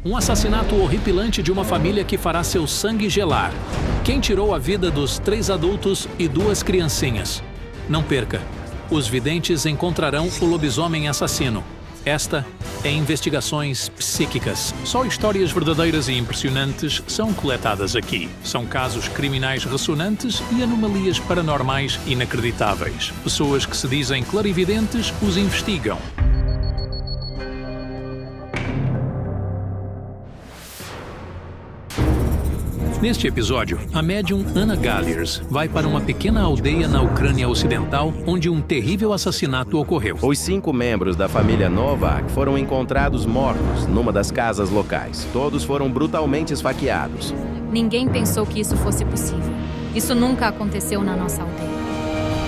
Um assassinato horripilante de uma família que fará seu sangue gelar. Quem tirou a vida dos 3 adultos e 2 criancinhas? Não perca. Os videntes encontrarão o lobisomem assassino. Esta é Investigações Psíquicas. Só histórias verdadeiras e impressionantes são coletadas aqui. São casos criminais ressonantes e anomalias paranormais inacreditáveis. Pessoas que se dizem clarividentes os investigam. Neste episódio, a médium Anna Galliers vai para uma pequena aldeia na Ucrânia Ocidental, onde um terrível assassinato ocorreu. Os 5 membros da família Novak foram encontrados mortos numa das casas locais. Todos foram brutalmente esfaqueados. Ninguém pensou que isso fosse possível. Isso nunca aconteceu na nossa aldeia.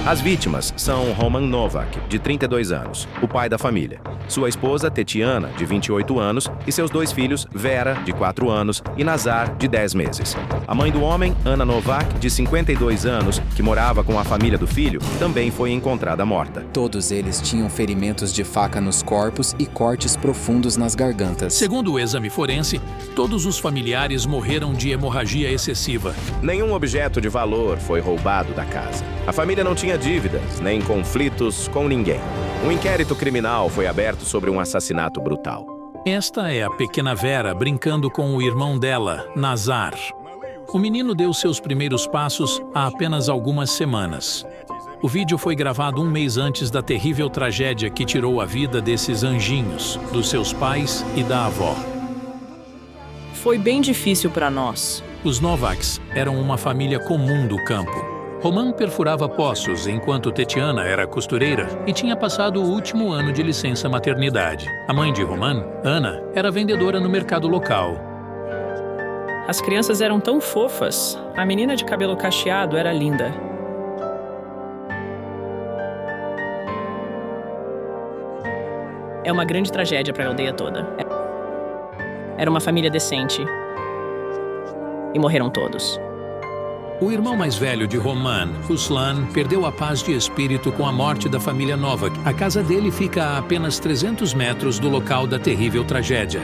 As vítimas são Roman Novak, de 32 anos, o pai da família, sua esposa Tetiana, de 28 anos, e seus 2 filhos, Vera, de 4 anos, e Nazar, de 10 meses. A mãe do homem, Anna Novak, de 52 anos, que morava com a família do filho, também foi encontrada morta. Todos eles tinham ferimentos de faca nos corpos e cortes profundos nas gargantas. Segundo o exame forense, todos os familiares morreram de hemorragia excessiva. Nenhum objeto de valor foi roubado da casa. A família não tinha dívidas, nem conflitos com ninguém. Um inquérito criminal foi aberto sobre um assassinato brutal. Esta é a pequena Vera brincando com o irmão dela, Nazar. O menino deu seus primeiros passos há apenas algumas semanas. O vídeo foi gravado um mês antes da terrível tragédia que tirou a vida desses anjinhos, dos seus pais e da avó. Foi bem difícil para nós. Os Novaks eram uma família comum do campo. Roman perfurava poços, enquanto Tetiana era costureira e tinha passado o último ano de licença maternidade. A mãe de Roman, Anna, era vendedora no mercado local. As crianças eram tão fofas. A menina de cabelo cacheado era linda. É uma grande tragédia para a aldeia toda. Era uma família decente. E morreram todos. O irmão mais velho de Roman, Ruslan, perdeu a paz de espírito com a morte da família Novak. A casa dele fica a apenas 300 metros do local da terrível tragédia.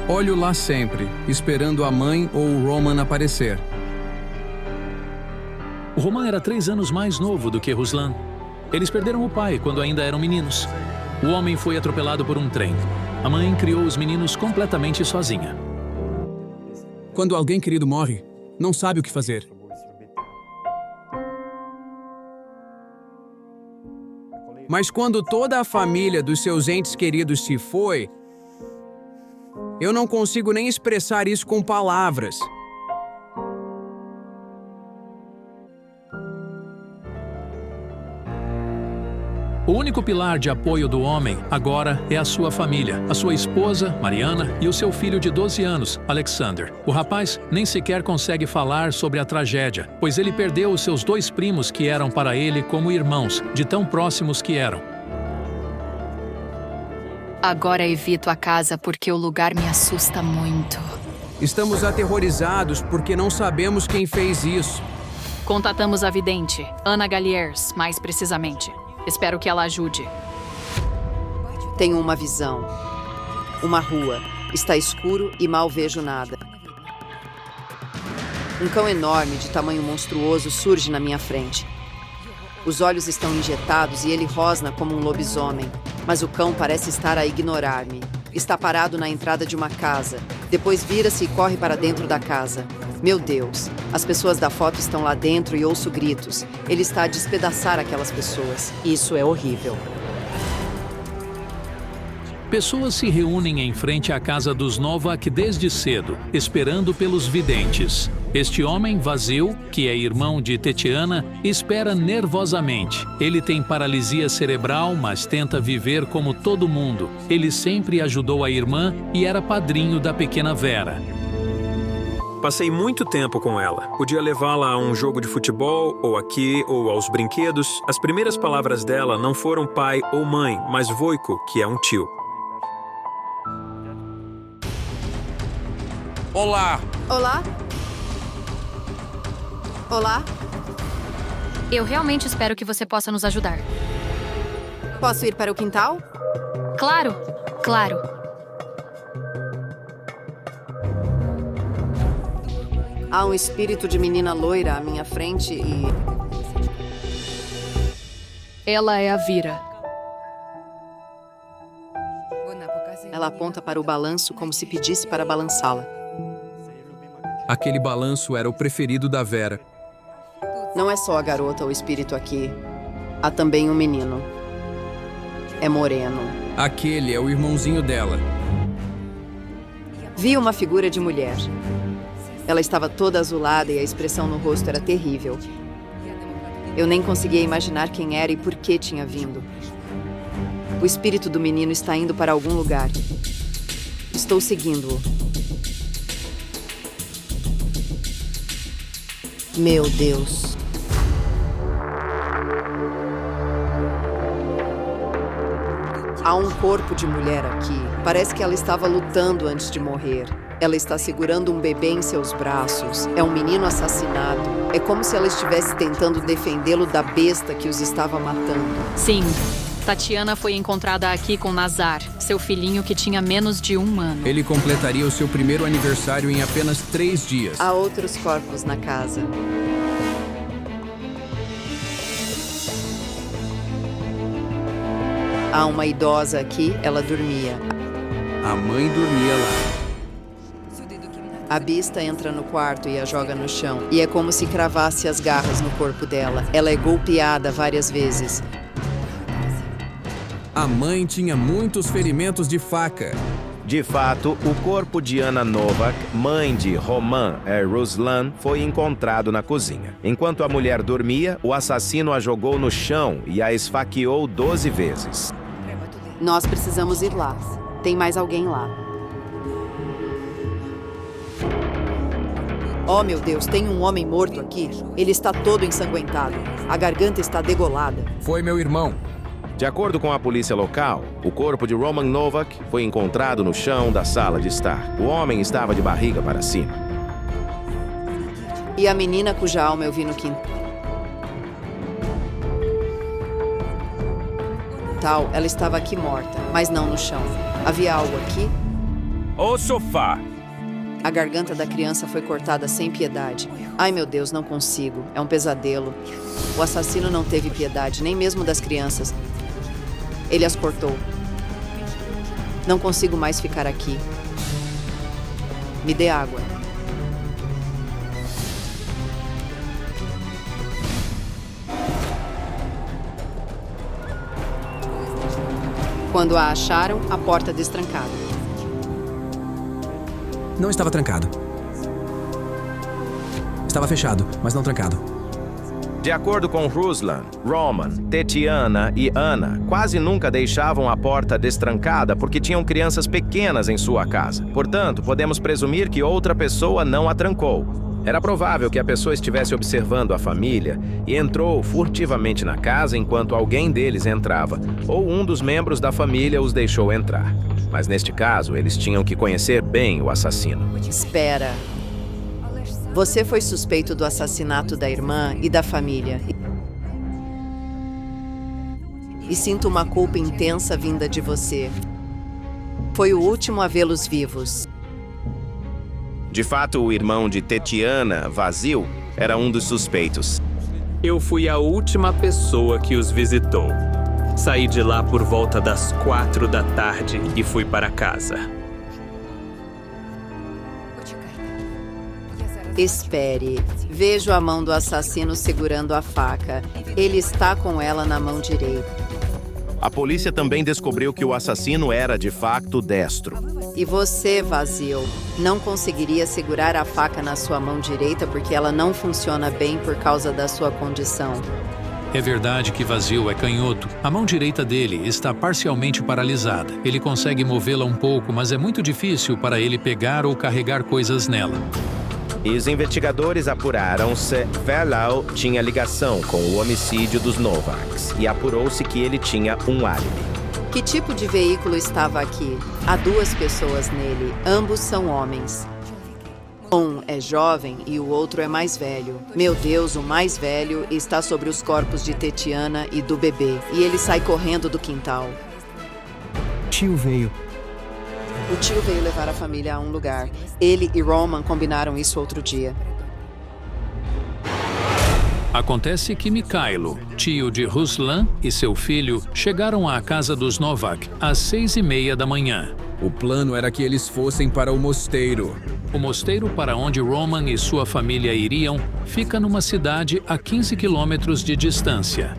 Olho lá sempre, esperando a mãe ou o Roman aparecer. O Roman era 3 anos mais novo do que Ruslan. Eles perderam o pai quando ainda eram meninos. O homem foi atropelado por um trem. A mãe criou os meninos completamente sozinha. Quando alguém querido morre, não sabe o que fazer. Mas quando toda a família dos seus entes queridos se foi, eu não consigo nem expressar isso com palavras. O único pilar de apoio do homem agora é a sua família, a sua esposa, Mariana, e o seu filho de 12 anos, Alexander. O rapaz nem sequer consegue falar sobre a tragédia, pois ele perdeu os seus 2 primos que eram para ele como irmãos, de tão próximos que eram. Agora evito a casa porque o lugar me assusta muito. Estamos aterrorizados porque não sabemos quem fez isso. Contatamos a vidente, Anna Galliers, mais precisamente. Espero que ela ajude. Tenho uma visão. Uma rua. Está escuro e mal vejo nada. Um cão enorme, de tamanho monstruoso, surge na minha frente. Os olhos estão injetados e ele rosna como um lobisomem, mas o cão parece estar a ignorar-me. Está parado na entrada de uma casa. Depois vira-se e corre para dentro da casa. Meu Deus, as pessoas da foto estão lá dentro e ouço gritos. Ele está a despedaçar aquelas pessoas. Isso é horrível. Pessoas se reúnem em frente à casa dos Novak desde cedo, esperando pelos videntes. Este homem, Vasil, que é irmão de Tetiana, espera nervosamente. Ele tem paralisia cerebral, mas tenta viver como todo mundo. Ele sempre ajudou a irmã e era padrinho da pequena Vera. Passei muito tempo com ela. Podia levá-la a um jogo de futebol, ou aqui, ou aos brinquedos. As primeiras palavras dela não foram pai ou mãe, mas Voiko, que é um tio. Olá! Olá? Olá? Eu realmente espero que você possa nos ajudar. Posso ir para o quintal? Claro, claro. Há um espírito de menina loira à minha frente e... Ela é a Vira. Ela aponta para o balanço como se pedisse para balançá-la. Aquele balanço era o preferido da Vera. Não é só a garota ou o espírito aqui. Há também um menino. É moreno. Aquele é o irmãozinho dela. Vi uma figura de mulher. Ela estava toda azulada e a expressão no rosto era terrível. Eu nem conseguia imaginar quem era e por que tinha vindo. O espírito do menino está indo para algum lugar. Estou seguindo-o. Meu Deus. Há um corpo de mulher aqui. Parece que ela estava lutando antes de morrer. Ela está segurando um bebê em seus braços. É um menino assassinado. É como se ela estivesse tentando defendê-lo da besta que os estava matando. Sim, Tatiana foi encontrada aqui com Nazar, seu filhinho que tinha menos de 1 ano. Ele completaria o seu primeiro aniversário em apenas 3 dias. Há outros corpos na casa. Há uma idosa aqui, ela dormia. A mãe dormia lá. A besta entra no quarto e a joga no chão. E é como se cravasse as garras no corpo dela. Ela é golpeada várias vezes. A mãe tinha muitos ferimentos de faca. De fato, o corpo de Anna Novak, mãe de Roman Ruslan, foi encontrado na cozinha. Enquanto a mulher dormia, o assassino a jogou no chão e a esfaqueou 12 vezes. Nós precisamos ir lá. Tem mais alguém lá. Oh, meu Deus, tem um homem morto aqui. Ele está todo ensanguentado. A garganta está degolada. Foi meu irmão. De acordo com a polícia local, o corpo de Roman Novak foi encontrado no chão da sala de estar. O homem estava de barriga para cima. E a menina cuja alma eu vi no quintal, ela estava aqui morta, mas não no chão. Havia algo aqui? O sofá! A garganta da criança foi cortada sem piedade. Ai, meu Deus, não consigo. É um pesadelo. O assassino não teve piedade, nem mesmo das crianças. Ele as cortou. Não consigo mais ficar aqui. Me dê água. Quando a acharam, a porta destrancada. Não estava trancado. Estava fechado, mas não trancado. De acordo com Ruslan, Roman, Tatiana e Anna quase nunca deixavam a porta destrancada porque tinham crianças pequenas em sua casa. Portanto, podemos presumir que outra pessoa não a trancou. Era provável que a pessoa estivesse observando a família e entrou furtivamente na casa enquanto alguém deles entrava, ou um dos membros da família os deixou entrar. Mas neste caso, eles tinham que conhecer bem o assassino. Espera. Você foi suspeito do assassinato da irmã e da família. E sinto uma culpa intensa vinda de você. Foi o último a vê-los vivos. De fato, o irmão de Tatiana, Vasil, era um dos suspeitos. Eu fui a última pessoa que os visitou. Saí de lá por volta das 4 da tarde e fui para casa. Espere. Vejo a mão do assassino segurando a faca. Ele está com ela na mão direita. A polícia também descobriu que o assassino era, de fato, destro. E você, Vasil, não conseguiria segurar a faca na sua mão direita porque ela não funciona bem por causa da sua condição. É verdade que Vasil é canhoto. A mão direita dele está parcialmente paralisada. Ele consegue movê-la um pouco, mas é muito difícil para ele pegar ou carregar coisas nela. E os investigadores apuraram se Verlau tinha ligação com o homicídio dos Novaks e apurou-se que ele tinha um álibi. Que tipo de veículo estava aqui? Há 2 pessoas nele. Ambos são homens. Um é jovem e o outro é mais velho. Meu Deus, o mais velho está sobre os corpos de Tatiana e do bebê. E ele sai correndo do quintal. Tio veio. O tio veio levar a família a um lugar. Ele e Roman combinaram isso outro dia. Acontece que Mikhailo, tio de Ruslan, e seu filho chegaram à casa dos Novak às 6h30 da manhã. O plano era que eles fossem para o mosteiro. O mosteiro para onde Roman e sua família iriam fica numa cidade a 15 quilômetros de distância.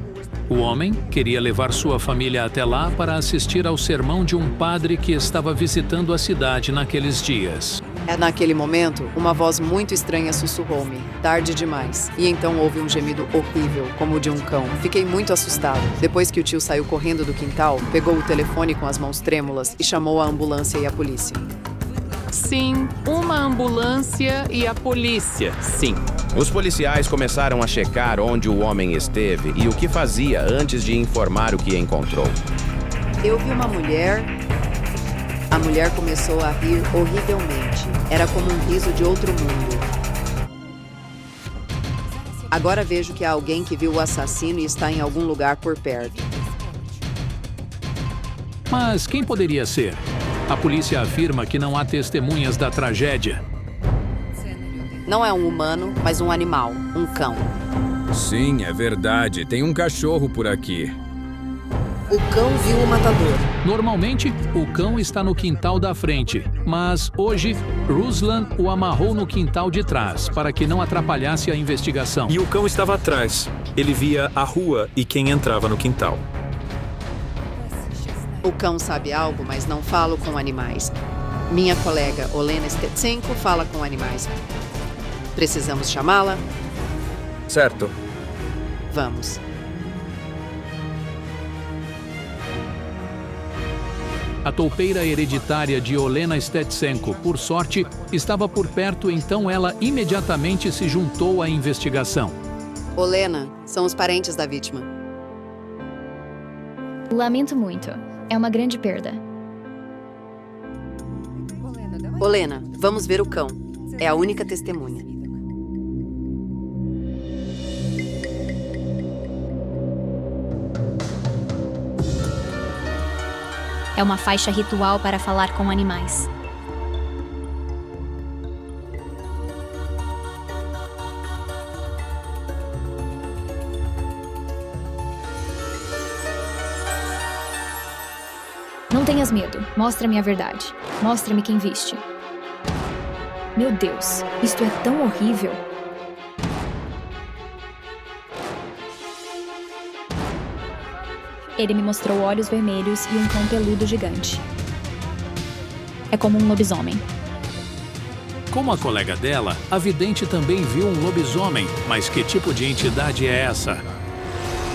O homem queria levar sua família até lá para assistir ao sermão de um padre que estava visitando a cidade naqueles dias. Naquele momento, uma voz muito estranha sussurrou-me. Tarde demais. E então houve um gemido horrível, como o de um cão. Fiquei muito assustado. Depois que o tio saiu correndo do quintal, pegou o telefone com as mãos trêmulas e chamou a ambulância e a polícia. Sim, uma ambulância e a polícia, sim. Os policiais começaram a checar onde o homem esteve e o que fazia antes de informar o que encontrou. Eu vi uma mulher. A mulher começou a rir horrivelmente. Era como um riso de outro mundo. Agora vejo que há alguém que viu o assassino e está em algum lugar por perto. Mas quem poderia ser? A polícia afirma que não há testemunhas da tragédia. Não é um humano, mas um animal, um cão. Sim, é verdade. Tem um cachorro por aqui. O cão viu o matador. Normalmente, o cão está no quintal da frente, mas hoje, Ruslan o amarrou no quintal de trás para que não atrapalhasse a investigação. E o cão estava atrás. Ele via a rua e quem entrava no quintal. O cão sabe algo, mas não falo com animais. Minha colega Olena Stetsenko fala com animais. Precisamos chamá-la? Certo. Vamos. A toupeira hereditária de Olena Stetsenko, por sorte, estava por perto, então ela imediatamente se juntou à investigação. Olena, são os parentes da vítima. Lamento muito. É uma grande perda. Olena, vamos ver o cão. É a única testemunha. É uma faixa ritual para falar com animais. Não tenhas medo. Mostra-me a verdade. Mostra-me quem viste. Meu Deus, isto é tão horrível. Ele me mostrou olhos vermelhos e um cão peludo gigante. É como um lobisomem. Como a colega dela, a vidente também viu um lobisomem. Mas que tipo de entidade é essa?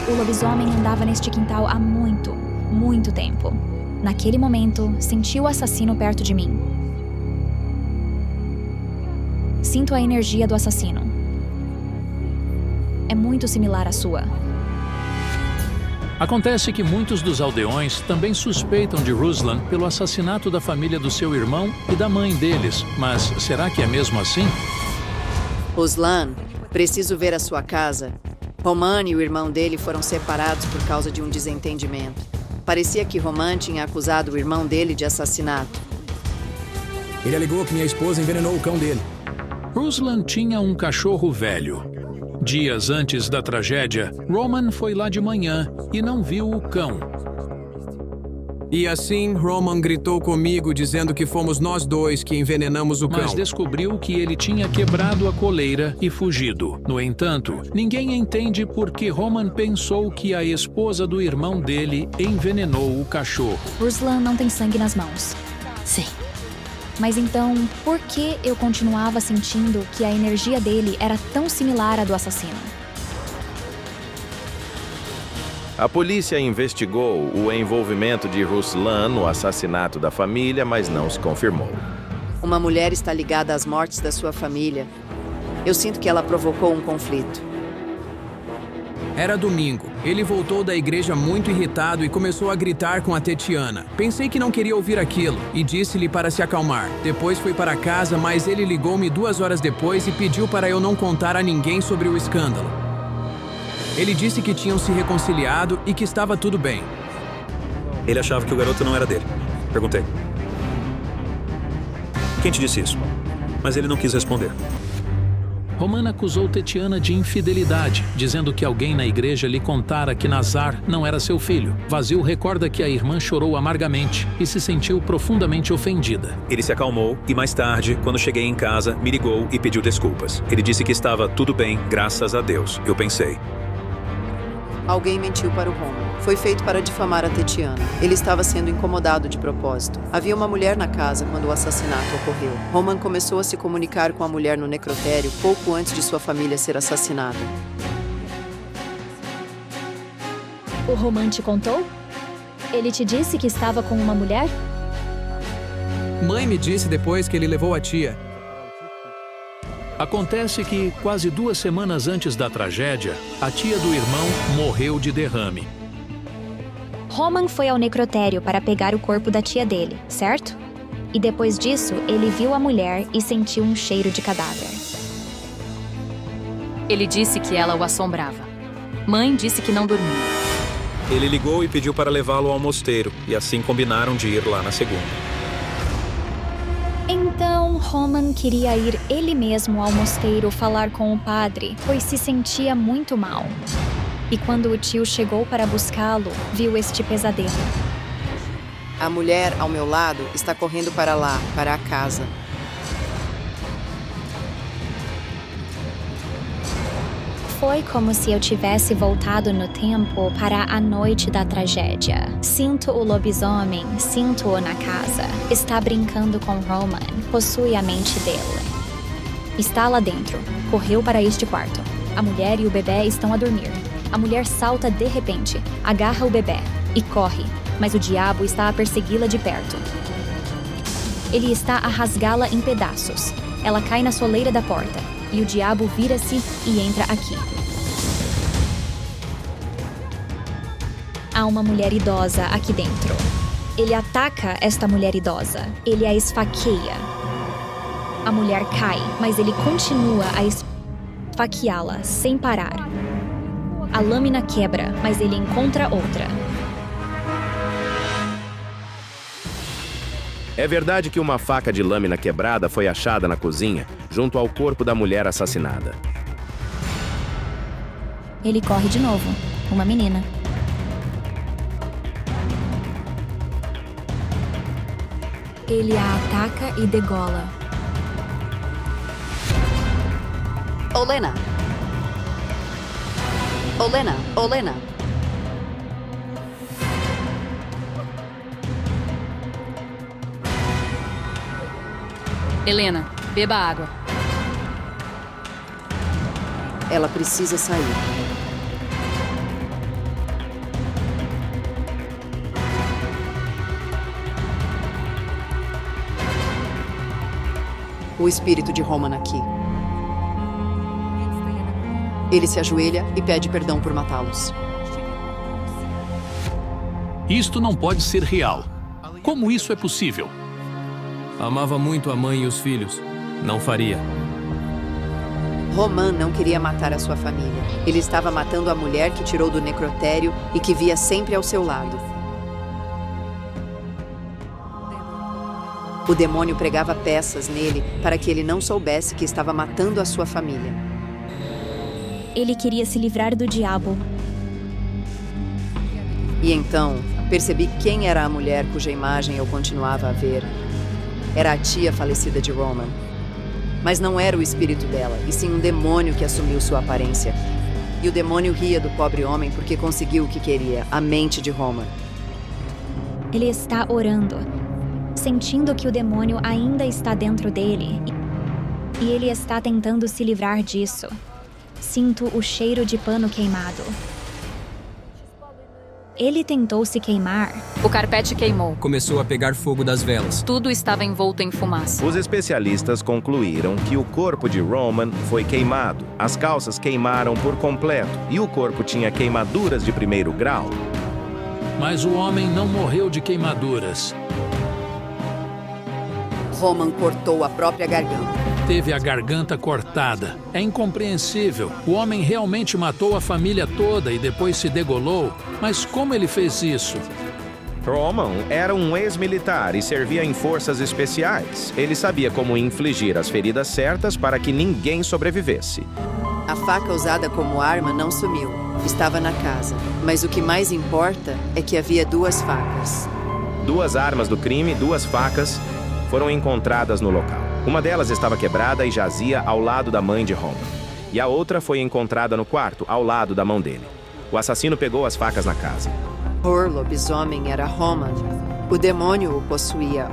O lobisomem andava neste quintal há muito, muito tempo. Naquele momento, senti o assassino perto de mim. Sinto a energia do assassino. É muito similar à sua. Acontece que muitos dos aldeões também suspeitam de Ruslan pelo assassinato da família do seu irmão e da mãe deles. Mas será que é mesmo assim? Ruslan, preciso ver a sua casa. Roman e o irmão dele foram separados por causa de um desentendimento. Parecia que Roman tinha acusado o irmão dele de assassinato. Ele alegou que minha esposa envenenou o cão dele. Ruslan tinha um cachorro velho. Dias antes da tragédia, Roman foi lá de manhã e não viu o cão. E assim, Roman gritou comigo dizendo que fomos nós dois que envenenamos o cão. Mas descobriu que ele tinha quebrado a coleira e fugido. No entanto, ninguém entende por que Roman pensou que a esposa do irmão dele envenenou o cachorro. Ruslan não tem sangue nas mãos. Sim. Mas então, por que eu continuava sentindo que a energia dele era tão similar à do assassino? A polícia investigou o envolvimento de Ruslan no assassinato da família, mas não se confirmou. Uma mulher está ligada às mortes da sua família. Eu sinto que ela provocou um conflito. Era domingo. Ele voltou da igreja muito irritado e começou a gritar com a Tetiana. Pensei que não queria ouvir aquilo e disse-lhe para se acalmar. Depois fui para casa, mas ele ligou-me 2 horas depois e pediu para eu não contar a ninguém sobre o escândalo. Ele disse que tinham se reconciliado e que estava tudo bem. Ele achava que o garoto não era dele. Perguntei. Quem te disse isso? Mas ele não quis responder. Roman acusou Tetiana de infidelidade, dizendo que alguém na igreja lhe contara que Nazar não era seu filho. Vazil recorda que a irmã chorou amargamente e se sentiu profundamente ofendida. Ele se acalmou e mais tarde, quando cheguei em casa, me ligou e pediu desculpas. Ele disse que estava tudo bem, graças a Deus. Eu pensei. Alguém mentiu para o Roman. Foi feito para difamar a Tetiana. Ele estava sendo incomodado de propósito. Havia uma mulher na casa quando o assassinato ocorreu. Roman começou a se comunicar com a mulher no necrotério pouco antes de sua família ser assassinada. O Roman te contou? Ele te disse que estava com uma mulher? Mãe me disse depois que ele levou a tia. Acontece que, quase 2 semanas antes da tragédia, a tia do irmão morreu de derrame. Roman foi ao necrotério para pegar o corpo da tia dele, certo? E depois disso, ele viu a mulher e sentiu um cheiro de cadáver. Ele disse que ela o assombrava. Mãe disse que não dormia. Ele ligou e pediu para levá-lo ao mosteiro, e assim combinaram de ir lá na segunda. Então, Roman queria ir ele mesmo ao mosteiro falar com o padre, pois se sentia muito mal. E quando o tio chegou para buscá-lo, viu este pesadelo. A mulher ao meu lado está correndo para lá, para a casa. Foi como se eu tivesse voltado no tempo para a noite da tragédia. Sinto o lobisomem, sinto-o na casa. Está brincando com Roman, possui a mente dele. Está lá dentro. Correu para este quarto. A mulher e o bebê estão a dormir. A mulher salta de repente, agarra o bebê e corre, mas o diabo está a persegui-la de perto. Ele está a rasgá-la em pedaços. Ela cai na soleira da porta e o diabo vira-se e entra aqui. Há uma mulher idosa aqui dentro. Ele ataca esta mulher idosa. Ele a esfaqueia. A mulher cai, mas ele continua a esfaqueá-la sem parar. A lâmina quebra, mas ele encontra outra. É verdade que uma faca de lâmina quebrada foi achada na cozinha, junto ao corpo da mulher assassinada. Ele corre de novo. Uma menina. Ele a ataca e degola. Olena! Olena! Olena! Helena, beba água. Ela precisa sair. O espírito de Roman aqui. Ele se ajoelha e pede perdão por matá-los. Isto não pode ser real. Como isso é possível? Amava muito a mãe e os filhos. Não faria. Roman não queria matar a sua família. Ele estava matando a mulher que tirou do necrotério e que via sempre ao seu lado. O demônio pregava peças nele para que ele não soubesse que estava matando a sua família. Ele queria se livrar do diabo. E então, percebi quem era a mulher cuja imagem eu continuava a ver. Era a tia falecida de Roman. Mas não era o espírito dela, e sim um demônio que assumiu sua aparência. E o demônio ria do pobre homem porque conseguiu o que queria, a mente de Roman. Ele está orando, sentindo que o demônio ainda está dentro dele. E ele está tentando se livrar disso. Sinto o cheiro de pano queimado. Ele tentou se queimar. O carpete queimou. Começou a pegar fogo das velas. Tudo estava envolto em fumaça. Os especialistas concluíram que o corpo de Roman foi queimado, as calças queimaram por completo e o corpo tinha queimaduras de 1º grau. Mas o homem não morreu de queimaduras. Roman cortou a própria garganta. Teve a garganta cortada. É incompreensível. O homem realmente matou a família toda e depois se degolou. Mas como ele fez isso? Roman era um ex-militar e servia em forças especiais. Ele sabia como infligir as feridas certas para que ninguém sobrevivesse. A faca usada como arma não sumiu. Estava na casa. Mas o que mais importa é que havia 2 facas. 2 armas do crime, 2 facas, foram encontradas no local. Uma delas estava quebrada e jazia ao lado da mãe de Roman. E a outra foi encontrada no quarto, ao lado da mão dele. O assassino pegou as facas na casa. O lobisomem era Roman. O demônio o possuía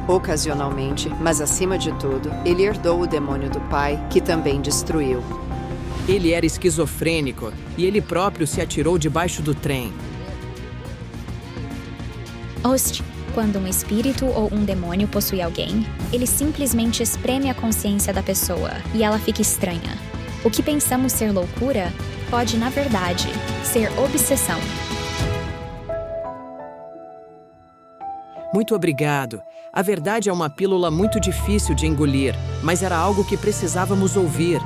ocasionalmente, mas acima de tudo, ele herdou o demônio do pai, que também destruiu. Ele era esquizofrênico e ele próprio se atirou debaixo do trem. Quando um espírito ou um demônio possui alguém, ele simplesmente espreme a consciência da pessoa e ela fica estranha. O que pensamos ser loucura pode, na verdade, ser obsessão. Muito obrigado. A verdade é uma pílula muito difícil de engolir, mas era algo que precisávamos ouvir.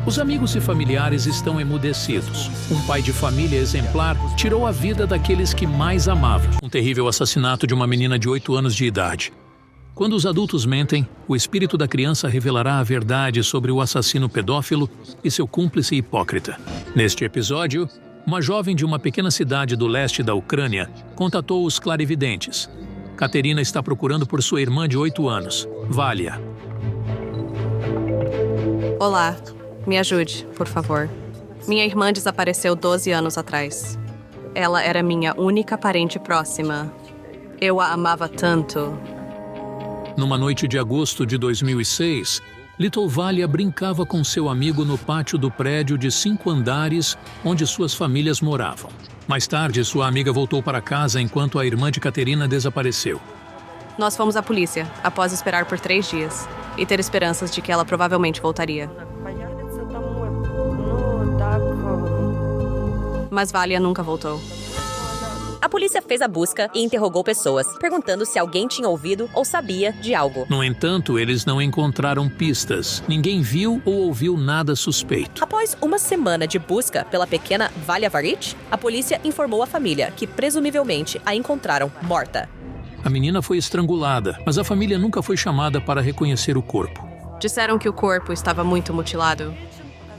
Os amigos e familiares estão emudecidos. Um pai de família exemplar tirou a vida daqueles que mais amava. Um terrível assassinato de uma menina de 8 anos de idade. Quando os adultos mentem, o espírito da criança revelará a verdade sobre o assassino pedófilo e seu cúmplice hipócrita. Neste episódio, uma jovem de uma pequena cidade do leste da Ucrânia contatou os clarividentes. Katerina está procurando por sua irmã de 8 anos, Valia. Olá. Me ajude, por favor. Minha irmã desapareceu 12 anos atrás. Ela era minha única parente próxima. Eu a amava tanto. Numa noite de agosto de 2006, Little Valia brincava com seu amigo no pátio do prédio de 5 andares onde suas famílias moravam. Mais tarde, sua amiga voltou para casa enquanto a irmã de Katerina desapareceu. Nós fomos à polícia, após esperar por 3 dias, e ter esperanças de que ela provavelmente voltaria. Mas Valia nunca voltou. A polícia fez a busca e interrogou pessoas, perguntando se alguém tinha ouvido ou sabia de algo. No entanto, eles não encontraram pistas. Ninguém viu ou ouviu nada suspeito. Após uma semana de busca pela pequena Valia Varic, a polícia informou a família que presumivelmente a encontraram morta. A menina foi estrangulada, mas a família nunca foi chamada para reconhecer o corpo. Disseram que o corpo estava muito mutilado.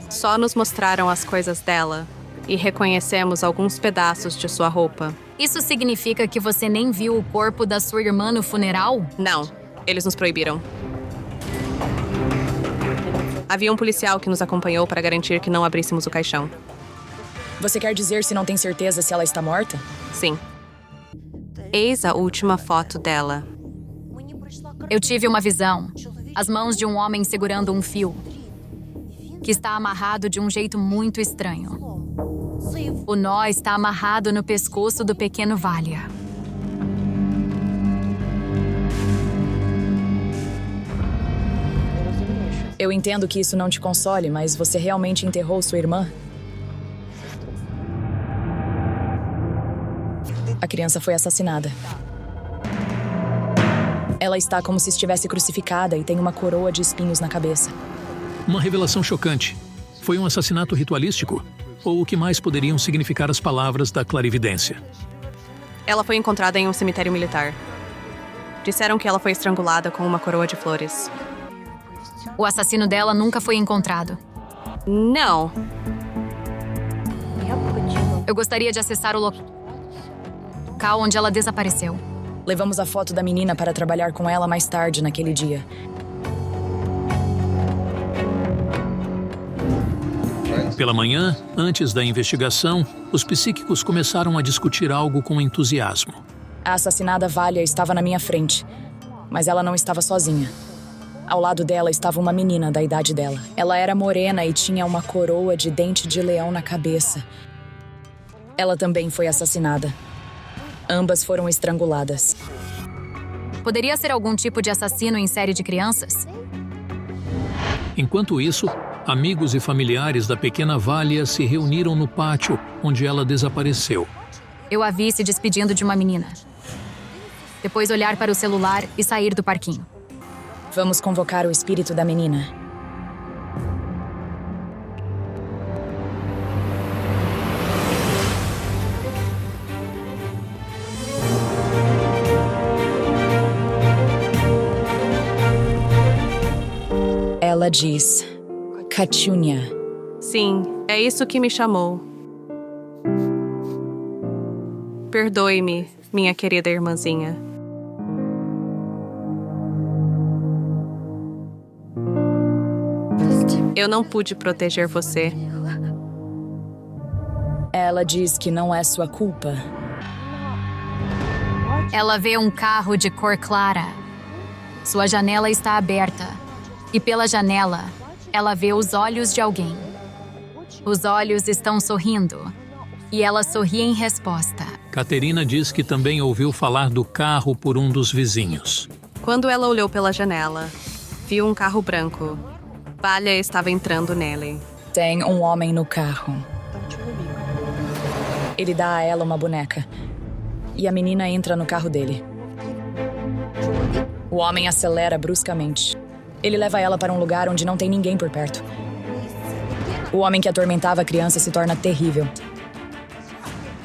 Só nos mostraram as coisas dela e reconhecemos alguns pedaços de sua roupa. Isso significa que você nem viu o corpo da sua irmã no funeral? Não, eles nos proibiram. Havia um policial que nos acompanhou para garantir que não abríssemos o caixão. Você quer dizer se não tem certeza se ela está morta? Sim. Eis a última foto dela. Eu tive uma visão. As mãos de um homem segurando um fio, que está amarrado de um jeito muito estranho. O nó está amarrado no pescoço do pequeno Valia. Eu entendo que isso não te console, mas você realmente enterrou sua irmã? A criança foi assassinada. Ela está como se estivesse crucificada e tem uma coroa de espinhos na cabeça. Uma revelação chocante. Foi um assassinato ritualístico? Ou o que mais poderiam significar as palavras da clarividência? Ela foi encontrada em um cemitério militar. Disseram que ela foi estrangulada com uma coroa de flores. O assassino dela nunca foi encontrado. Não. Eu gostaria de acessar o local onde ela desapareceu. Levamos a foto da menina para trabalhar com ela mais tarde naquele dia. Pela manhã, antes da investigação, os psíquicos começaram a discutir algo com entusiasmo. A assassinada Valia estava na minha frente, mas ela não estava sozinha. Ao lado dela estava uma menina da idade dela. Ela era morena e tinha uma coroa de dente de leão na cabeça. Ela também foi assassinada. Ambas foram estranguladas. Poderia ser algum tipo de assassino em série de crianças? Enquanto isso, amigos e familiares da pequena Valia se reuniram no pátio onde ela desapareceu. Eu a vi se despedindo de uma menina. Depois olhar para o celular e sair do parquinho. Vamos convocar o espírito da menina. Ela diz: Katyunia. Sim, é isso que me chamou. Perdoe-me, minha querida irmãzinha. Eu não pude proteger você. Ela diz que não é sua culpa. Ela vê um carro de cor clara. Sua janela está aberta. E pela janela, ela vê os olhos de alguém. Os olhos estão sorrindo. E ela sorri em resposta. Caterina diz que também ouviu falar do carro por um dos vizinhos. Quando ela olhou pela janela, viu um carro branco. Valha estava entrando nele. Tem um homem no carro. Ele dá a ela uma boneca. E a menina entra no carro dele. O homem acelera bruscamente. Ele leva ela para um lugar onde não tem ninguém por perto. O homem que atormentava a criança se torna terrível.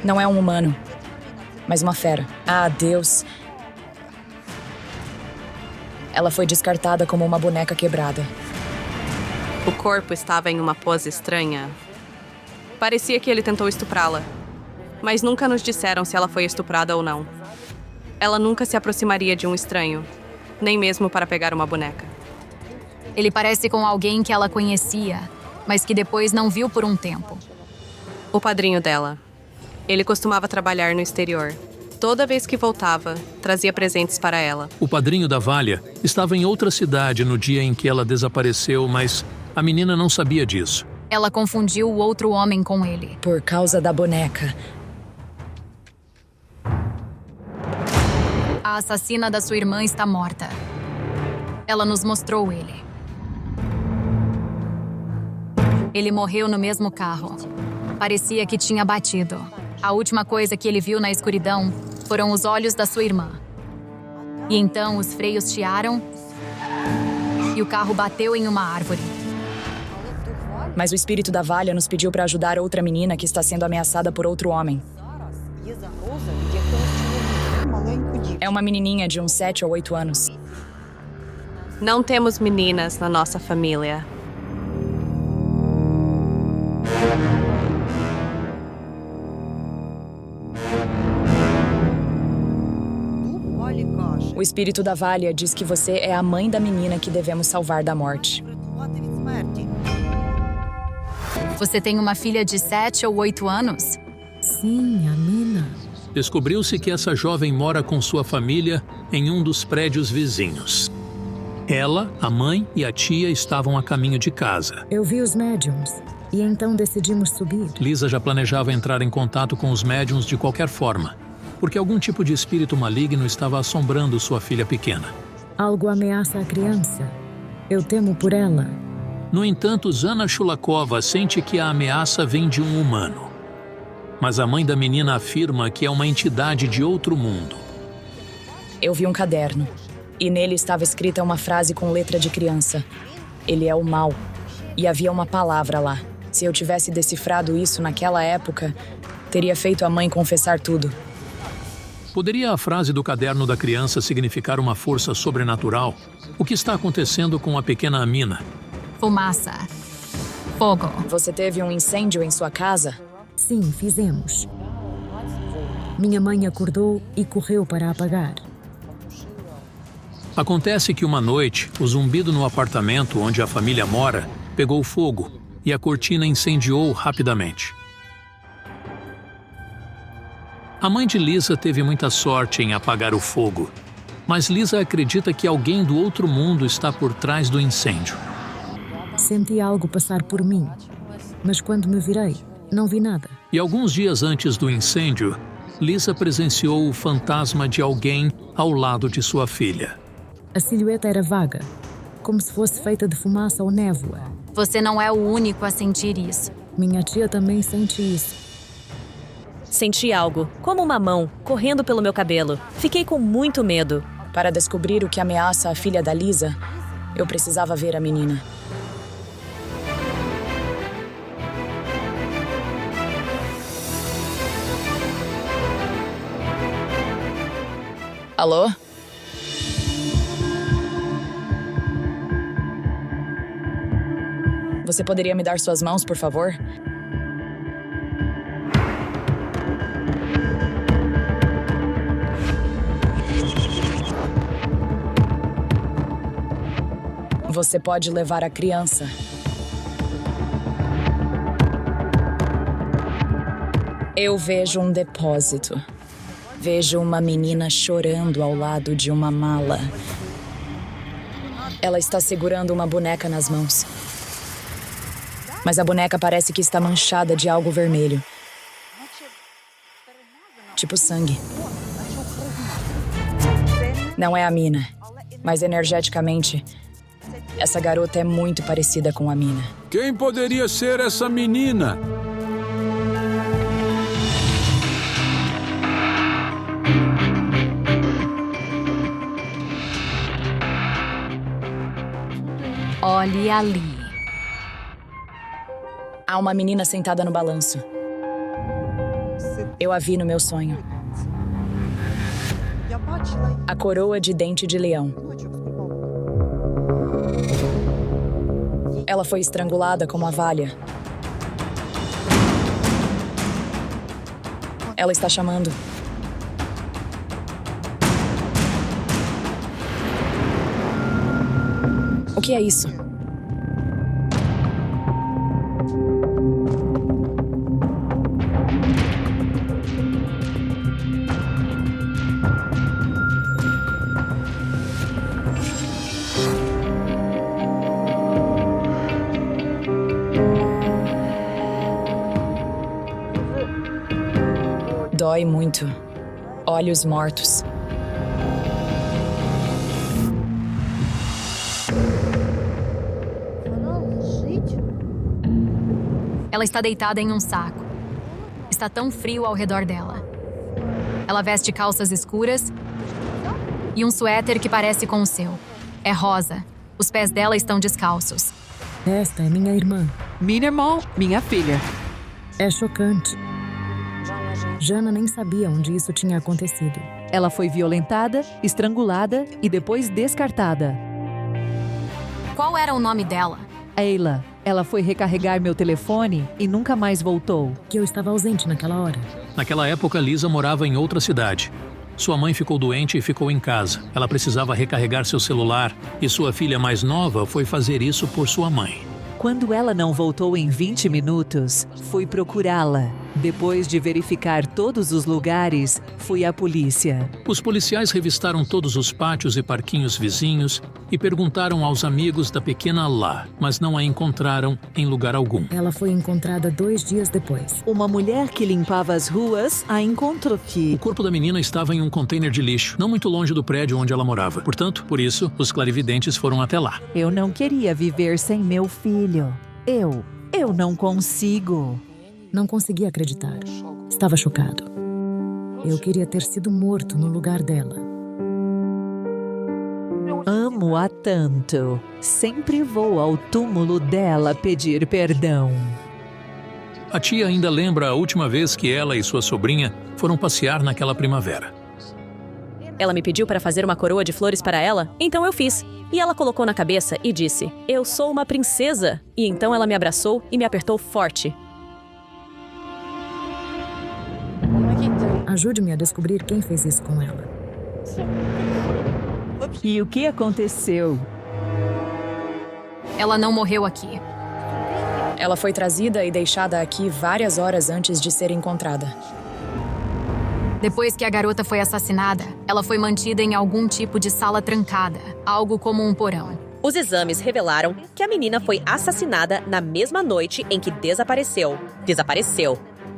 Não é um humano, mas uma fera. Ah, Deus! Ela foi descartada como uma boneca quebrada. O corpo estava em uma pose estranha. Parecia que ele tentou estuprá-la, mas nunca nos disseram se ela foi estuprada ou não. Ela nunca se aproximaria de um estranho, nem mesmo para pegar uma boneca. Ele parece com alguém que ela conhecia, mas que depois não viu por um tempo. O padrinho dela. Ele costumava trabalhar no exterior. Toda vez que voltava, trazia presentes para ela. O padrinho da Valha estava em outra cidade no dia em que ela desapareceu, mas a menina não sabia disso. Ela confundiu o outro homem com ele. Por causa da boneca. A assassina da sua irmã está morta. Ela nos mostrou ele. Ele morreu no mesmo carro. Parecia que tinha batido. A última coisa que ele viu na escuridão foram os olhos da sua irmã. E então os freios chiaram e o carro bateu em uma árvore. Mas o espírito da Valha nos pediu para ajudar outra menina que está sendo ameaçada por outro homem. É uma menininha de uns 7 ou 8 anos. Não temos meninas na nossa família. O espírito da Valha diz que você é a mãe da menina que devemos salvar da morte. Você tem uma filha de 7 ou 8 anos? Sim, a Mina. Descobriu-se que essa jovem mora com sua família em um dos prédios vizinhos. Ela, a mãe e a tia estavam a caminho de casa. Eu vi os médiums e então decidimos subir. Lisa já planejava entrar em contato com os médiums de qualquer forma, porque algum tipo de espírito maligno estava assombrando sua filha pequena. Algo ameaça a criança. Eu temo por ela. No entanto, Zana Shulakova sente que a ameaça vem de um humano. Mas a mãe da menina afirma que é uma entidade de outro mundo. Eu vi um caderno, e nele estava escrita uma frase com letra de criança. Ele é o mal. E havia uma palavra lá. Se eu tivesse decifrado isso naquela época, teria feito a mãe confessar tudo. Poderia a frase do caderno da criança significar uma força sobrenatural? O que está acontecendo com a pequena Amina? Fumaça. Fogo. Você teve um incêndio em sua casa? Sim, fizemos. Minha mãe acordou e correu para apagar. Acontece que uma noite, o zumbido no apartamento onde a família mora pegou fogo e a cortina incendiou rapidamente. A mãe de Lisa teve muita sorte em apagar o fogo, mas Lisa acredita que alguém do outro mundo está por trás do incêndio. Senti algo passar por mim, mas quando me virei, não vi nada. E alguns dias antes do incêndio, Lisa presenciou o fantasma de alguém ao lado de sua filha. A silhueta era vaga, como se fosse feita de fumaça ou névoa. Você não é o único a sentir isso. Minha tia também sente isso. Senti algo, como uma mão, correndo pelo meu cabelo. Fiquei com muito medo. Para descobrir o que ameaça a filha da Lisa, eu precisava ver a menina. Alô? Você poderia me dar suas mãos, por favor? Você pode levar a criança. Eu vejo um depósito. Vejo uma menina chorando ao lado de uma mala. Ela está segurando uma boneca nas mãos. Mas a boneca parece que está manchada de algo vermelho. Tipo sangue. Não é a Mina, mas energeticamente, essa garota é muito parecida com a Mina. Quem poderia ser essa menina? Olhe ali. Há uma menina sentada no balanço. Eu a vi no meu sonho. A coroa de dente de leão. Ela foi estrangulada com uma valha. Ela está chamando. O que é isso? Dói muito. Olhos mortos. Ela está deitada em um saco. Está tão frio ao redor dela. Ela veste calças escuras e um suéter que parece com o seu. É rosa. Os pés dela estão descalços. Esta é minha irmã. Minha irmã, minha filha. É chocante. Jana nem sabia onde isso tinha acontecido. Ela foi violentada, estrangulada e depois descartada. Qual era o nome dela? Ayla. Ela foi recarregar meu telefone e nunca mais voltou. Que eu estava ausente naquela hora. Naquela época, Lisa morava em outra cidade. Sua mãe ficou doente e ficou em casa. Ela precisava recarregar seu celular e sua filha mais nova foi fazer isso por sua mãe. Quando ela não voltou em 20 minutos, fui procurá-la. Depois de verificar todos os lugares, fui à polícia. Os policiais revistaram todos os pátios e parquinhos vizinhos e perguntaram aos amigos da pequena lá, mas não a encontraram em lugar algum. Ela foi encontrada 2 dias depois. Uma mulher que limpava as ruas a encontrou aqui. O corpo da menina estava em um container de lixo, não muito longe do prédio onde ela morava. Portanto, por isso, os clarividentes foram até lá. Eu não queria viver sem meu filho. Eu não consigo. Não conseguia acreditar. Estava chocado. Eu queria ter sido morto no lugar dela. Amo-a tanto. Sempre vou ao túmulo dela pedir perdão. A tia ainda lembra a última vez que ela e sua sobrinha foram passear naquela primavera. Ela me pediu para fazer uma coroa de flores para ela, então eu fiz. E ela colocou na cabeça e disse: "Eu sou uma princesa." E então ela me abraçou e me apertou forte. Ajude-me a descobrir quem fez isso com ela. E o que aconteceu? Ela não morreu aqui. Ela foi trazida e deixada aqui várias horas antes de ser encontrada. Depois que a garota foi assassinada, ela foi mantida em algum tipo de sala trancada, algo como um porão. Os exames revelaram que a menina foi assassinada na mesma noite em que desapareceu.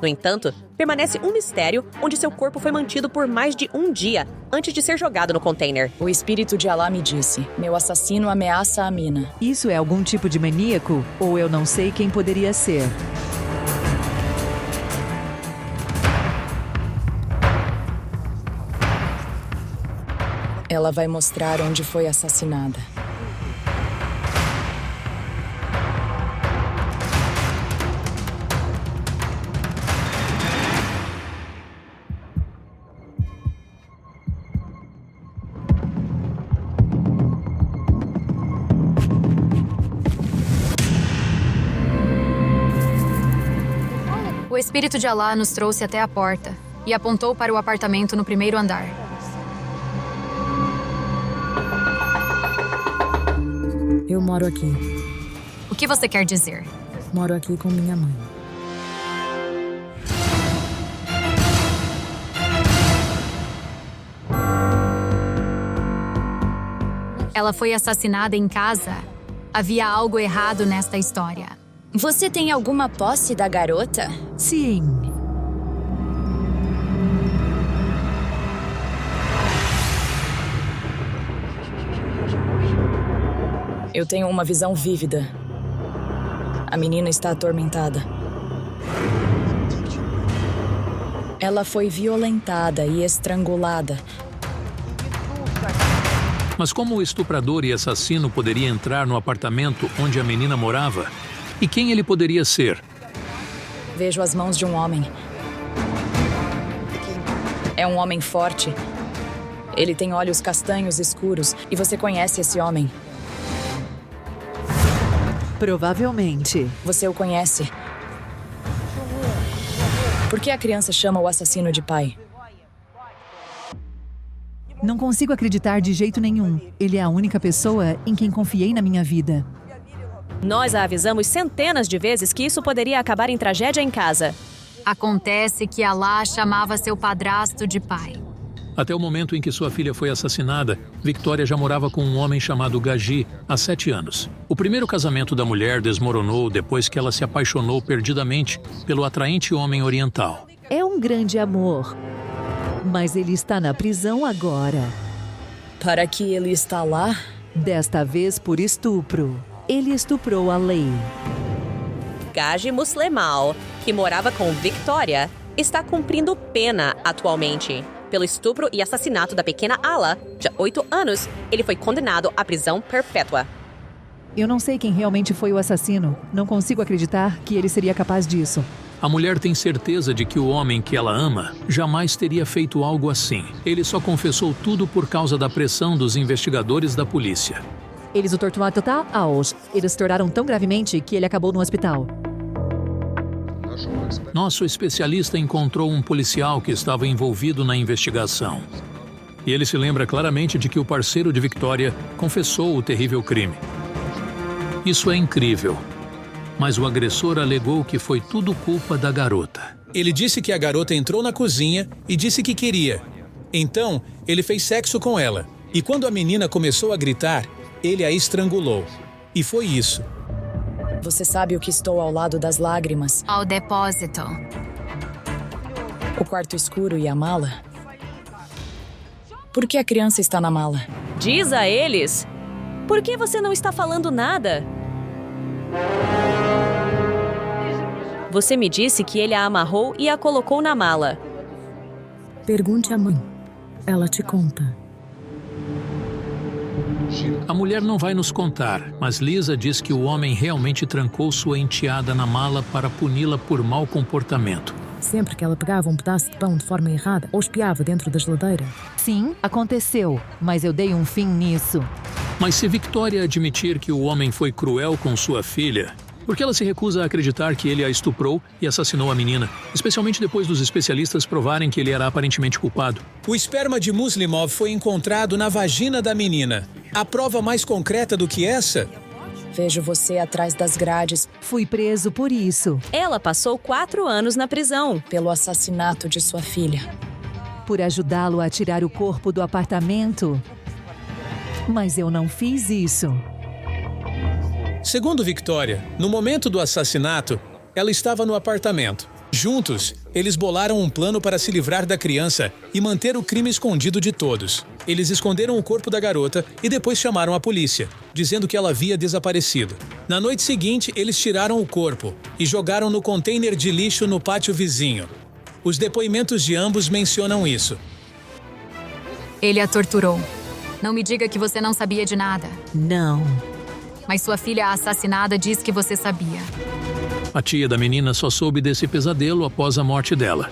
No entanto, permanece um mistério onde seu corpo foi mantido por mais de um dia antes de ser jogado no container. O espírito de Alá me disse: meu assassino ameaça a Mina. Isso é algum tipo de maníaco? Ou eu não sei quem poderia ser? Ela vai mostrar onde foi assassinada. O Espírito de Alá nos trouxe até a porta e apontou para o apartamento no primeiro andar. Eu moro aqui. O que você quer dizer? Moro aqui com minha mãe. Ela foi assassinada em casa. Havia algo errado nesta história. Você tem alguma posse da garota? Sim. Eu tenho uma visão vívida. A menina está atormentada. Ela foi violentada e estrangulada. Mas como o estuprador e assassino poderia entrar no apartamento onde a menina morava? E quem ele poderia ser? Vejo as mãos de um homem. É um homem forte. Ele tem olhos castanhos escuros e você conhece esse homem. Provavelmente. Você o conhece. Por que a criança chama o assassino de pai? Não consigo acreditar de jeito nenhum. Ele é a única pessoa em quem confiei na minha vida. Nós a avisamos centenas de vezes que isso poderia acabar em tragédia em casa. Acontece que Alá chamava seu padrasto de pai. Até o momento em que sua filha foi assassinada, Victoria já morava com um homem chamado Gaji há 7 anos. O primeiro casamento da mulher desmoronou depois que ela se apaixonou perdidamente pelo atraente homem oriental. É um grande amor. Mas ele está na prisão agora. Para que ele está lá? Desta vez por estupro. Ele estuprou a lei. Gaji Muslemal, que morava com Victoria, está cumprindo pena atualmente. Pelo estupro e assassinato da pequena Ala, de 8 anos, ele foi condenado à prisão perpétua. Eu não sei quem realmente foi o assassino. Não consigo acreditar que ele seria capaz disso. A mulher tem certeza de que o homem que ela ama jamais teria feito algo assim. Ele só confessou tudo por causa da pressão dos investigadores da polícia. Eles o torturaram total aos. Eles o torturaram tão gravemente que ele acabou no hospital. Nosso especialista encontrou um policial que estava envolvido na investigação. E ele se lembra claramente de que o parceiro de Victoria confessou o terrível crime. Isso é incrível. Mas o agressor alegou que foi tudo culpa da garota. Ele disse que a garota entrou na cozinha e disse que queria. Então, ele fez sexo com ela. E quando a menina começou a gritar, ele a estrangulou. E foi isso. Você sabe o que estou ao lado das lágrimas? Ao depósito. O quarto escuro e a mala? Por que a criança está na mala? Diz a eles. Por que você não está falando nada? Você me disse que ele a amarrou e a colocou na mala. Pergunte à mãe. Ela te conta. A mulher não vai nos contar, mas Lisa diz que o homem realmente trancou sua enteada na mala para puni-la por mau comportamento. Sempre que ela pegava um pedaço de pão de forma errada ou espiava dentro da geladeira. Sim, aconteceu, mas eu dei um fim nisso. Mas se Victoria admitir que o homem foi cruel com sua filha, por que ela se recusa a acreditar que ele a estuprou e assassinou a menina, especialmente depois dos especialistas provarem que ele era aparentemente culpado? O esperma de Muslimov foi encontrado na vagina da menina. A prova mais concreta do que essa? Vejo você atrás das grades. Fui preso por isso. Ela passou 4 anos na prisão. Pelo assassinato de sua filha. Por ajudá-lo a tirar o corpo do apartamento. Mas eu não fiz isso. Segundo Victoria, no momento do assassinato, ela estava no apartamento. Juntos, eles bolaram um plano para se livrar da criança e manter o crime escondido de todos. Eles esconderam o corpo da garota e depois chamaram a polícia, dizendo que ela havia desaparecido. Na noite seguinte, eles tiraram o corpo e jogaram no container de lixo no pátio vizinho. Os depoimentos de ambos mencionam isso. Ele a torturou. Não me diga que você não sabia de nada. Não. Mas sua filha assassinada diz que você sabia. A tia da menina só soube desse pesadelo após a morte dela.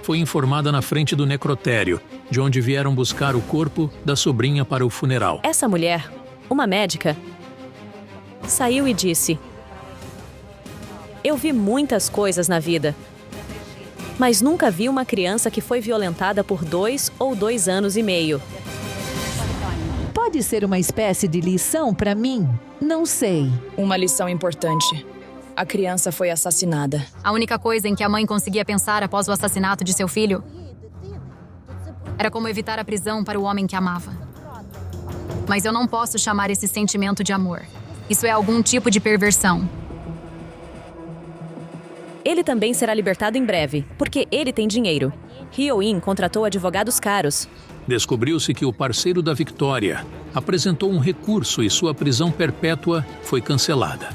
Foi informada na frente do necrotério, de onde vieram buscar o corpo da sobrinha para o funeral. Essa mulher, uma médica, saiu e disse: Eu vi muitas coisas na vida. mas nunca vi uma criança que foi violentada por 2 ou 2 anos e meio. Pode ser uma espécie de lição para mim? Não sei. Uma lição importante. A criança foi assassinada. A única coisa em que a mãe conseguia pensar após o assassinato de seu filho era como evitar a prisão para o homem que amava. Mas eu não posso chamar esse sentimento de amor. Isso é algum tipo de perversão. Ele também será libertado em breve, porque ele tem dinheiro. Hyo-in contratou advogados caros. Descobriu-se que o parceiro da Victoria apresentou um recurso e sua prisão perpétua foi cancelada.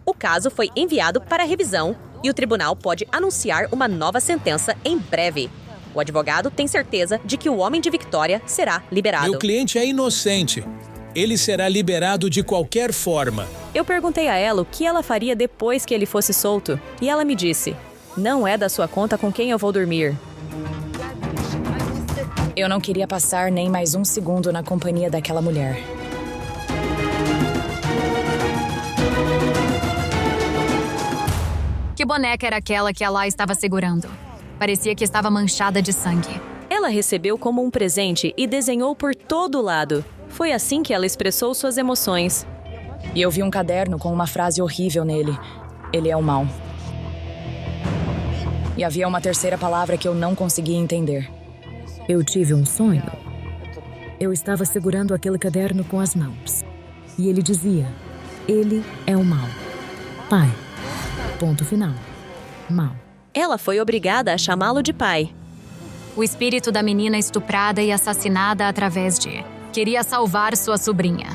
O caso foi enviado para revisão e o tribunal pode anunciar uma nova sentença em breve. O advogado tem certeza de que o homem de Victoria será liberado. Meu cliente é inocente. Ele será liberado de qualquer forma. Eu perguntei a ela o que ela faria depois que ele fosse solto. E ela me disse, não é da sua conta com quem eu vou dormir. Eu não queria passar nem mais um segundo na companhia daquela mulher. Que boneca era aquela que Alá estava segurando? Parecia que estava manchada de sangue. Ela recebeu como um presente e desenhou por todo lado. Foi assim que ela expressou suas emoções. E eu vi um caderno com uma frase horrível nele. Ele é o mal. E havia uma terceira palavra que eu não conseguia entender. Eu tive um sonho. Eu estava segurando aquele caderno com as mãos. E ele dizia, ele é o mal. Pai. Ponto final. Mal. Ela foi obrigada a chamá-lo de pai. O espírito da menina estuprada e assassinada através de... Queria salvar sua sobrinha.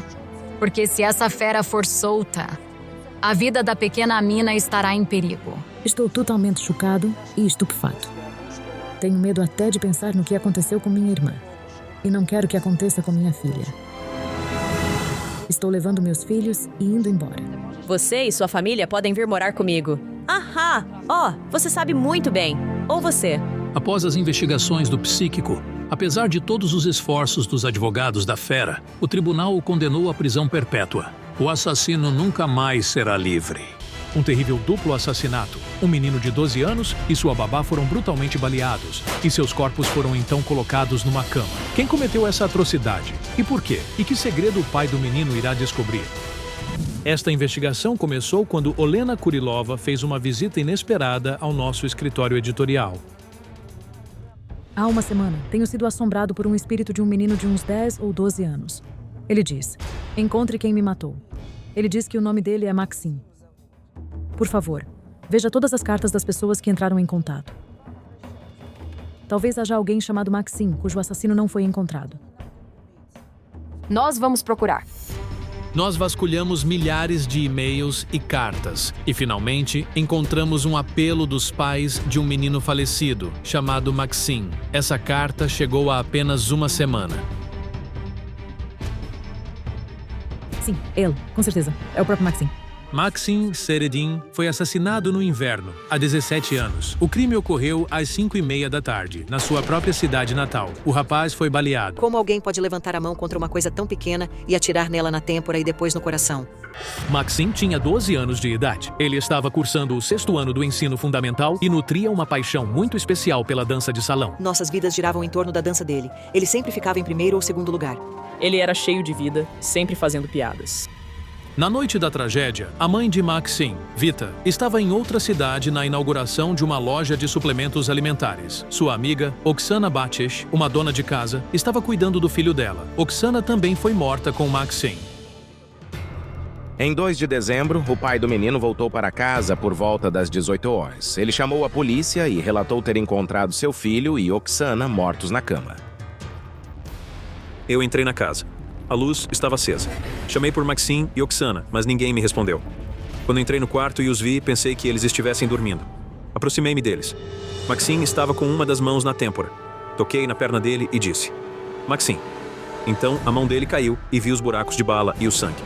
Porque se essa fera for solta, a vida da pequena Amina estará em perigo. Estou totalmente chocado e estupefato. Tenho medo até de pensar no que aconteceu com minha irmã. E não quero que aconteça com minha filha. Estou levando meus filhos e indo embora. Você e sua família podem vir morar comigo. Ahá! Você sabe muito bem. Ou você. Após as investigações do psíquico, apesar de todos os esforços dos advogados da fera, o tribunal o condenou à prisão perpétua. O assassino nunca mais será livre. Um terrível duplo assassinato. Um menino de 12 anos e sua babá foram brutalmente baleados, e seus corpos foram então colocados numa cama. Quem cometeu essa atrocidade? E por quê? E que segredo o pai do menino irá descobrir? Esta investigação começou quando Olena Kurilova fez uma visita inesperada ao nosso escritório editorial. Há uma semana, tenho sido assombrado por um espírito de um menino de uns 10 ou 12 anos. Ele diz, encontre quem me matou. Ele diz que o nome dele é Maxim. Por favor, veja todas as cartas das pessoas que entraram em contato. Talvez haja alguém chamado Maxim, cujo assassino não foi encontrado. Nós vamos procurar. Nós vasculhamos milhares de e-mails e cartas e, finalmente, encontramos um apelo dos pais de um menino falecido, chamado Maxim. Essa carta chegou há apenas uma semana. Sim, ele, com certeza. É o próprio Maxim. Maxim Seredin foi assassinado no inverno, há 17 anos. O crime ocorreu às 5h30 da tarde, na sua própria cidade natal. O rapaz foi baleado. Como alguém pode levantar a mão contra uma coisa tão pequena e atirar nela na têmpora e depois no coração? Maxim tinha 12 anos de idade. Ele estava cursando o 6º ano do ensino fundamental e nutria uma paixão muito especial pela dança de salão. Nossas vidas giravam em torno da dança dele. Ele sempre ficava em primeiro ou segundo lugar. Ele era cheio de vida, sempre fazendo piadas. Na noite da tragédia, a mãe de Maxim, Vita, estava em outra cidade na inauguração de uma loja de suplementos alimentares. Sua amiga, Oksana Bachesh, uma dona de casa, estava cuidando do filho dela. Oksana também foi morta com Maxim. Em 2 de dezembro, o pai do menino voltou para casa por volta das 18 horas. Ele chamou a polícia e relatou ter encontrado seu filho e Oksana mortos na cama. Eu entrei na casa. A luz estava acesa. Chamei por Maxim e Oksana, mas ninguém me respondeu. Quando entrei no quarto e os vi, pensei que eles estivessem dormindo. Aproximei-me deles. Maxim estava com uma das mãos na têmpora. Toquei na perna dele e disse, Maxim. Então a mão dele caiu e vi os buracos de bala e o sangue.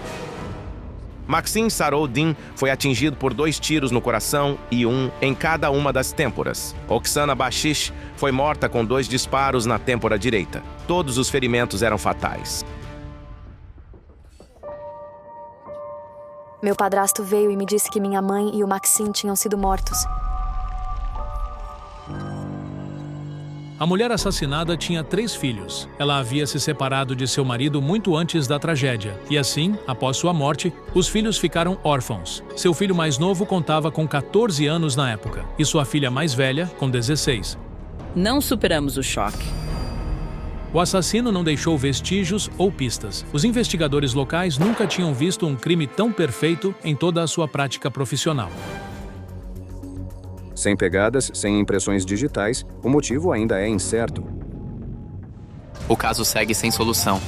Maxim Saroudin foi atingido por 2 tiros no coração e 1 em cada uma das têmporas. Oksana Bachesh foi morta com 2 disparos na têmpora direita. Todos os ferimentos eram fatais. Meu padrasto veio e me disse que minha mãe e o Maxim tinham sido mortos. A mulher assassinada tinha 3 filhos. Ela havia se separado de seu marido muito antes da tragédia. E assim, após sua morte, os filhos ficaram órfãos. Seu filho mais novo contava com 14 anos na época. E sua filha mais velha, com 16. Não superamos o choque. O assassino não deixou vestígios ou pistas. Os investigadores locais nunca tinham visto um crime tão perfeito em toda a sua prática profissional. Sem pegadas, sem impressões digitais, o motivo ainda é incerto. O caso segue sem solução.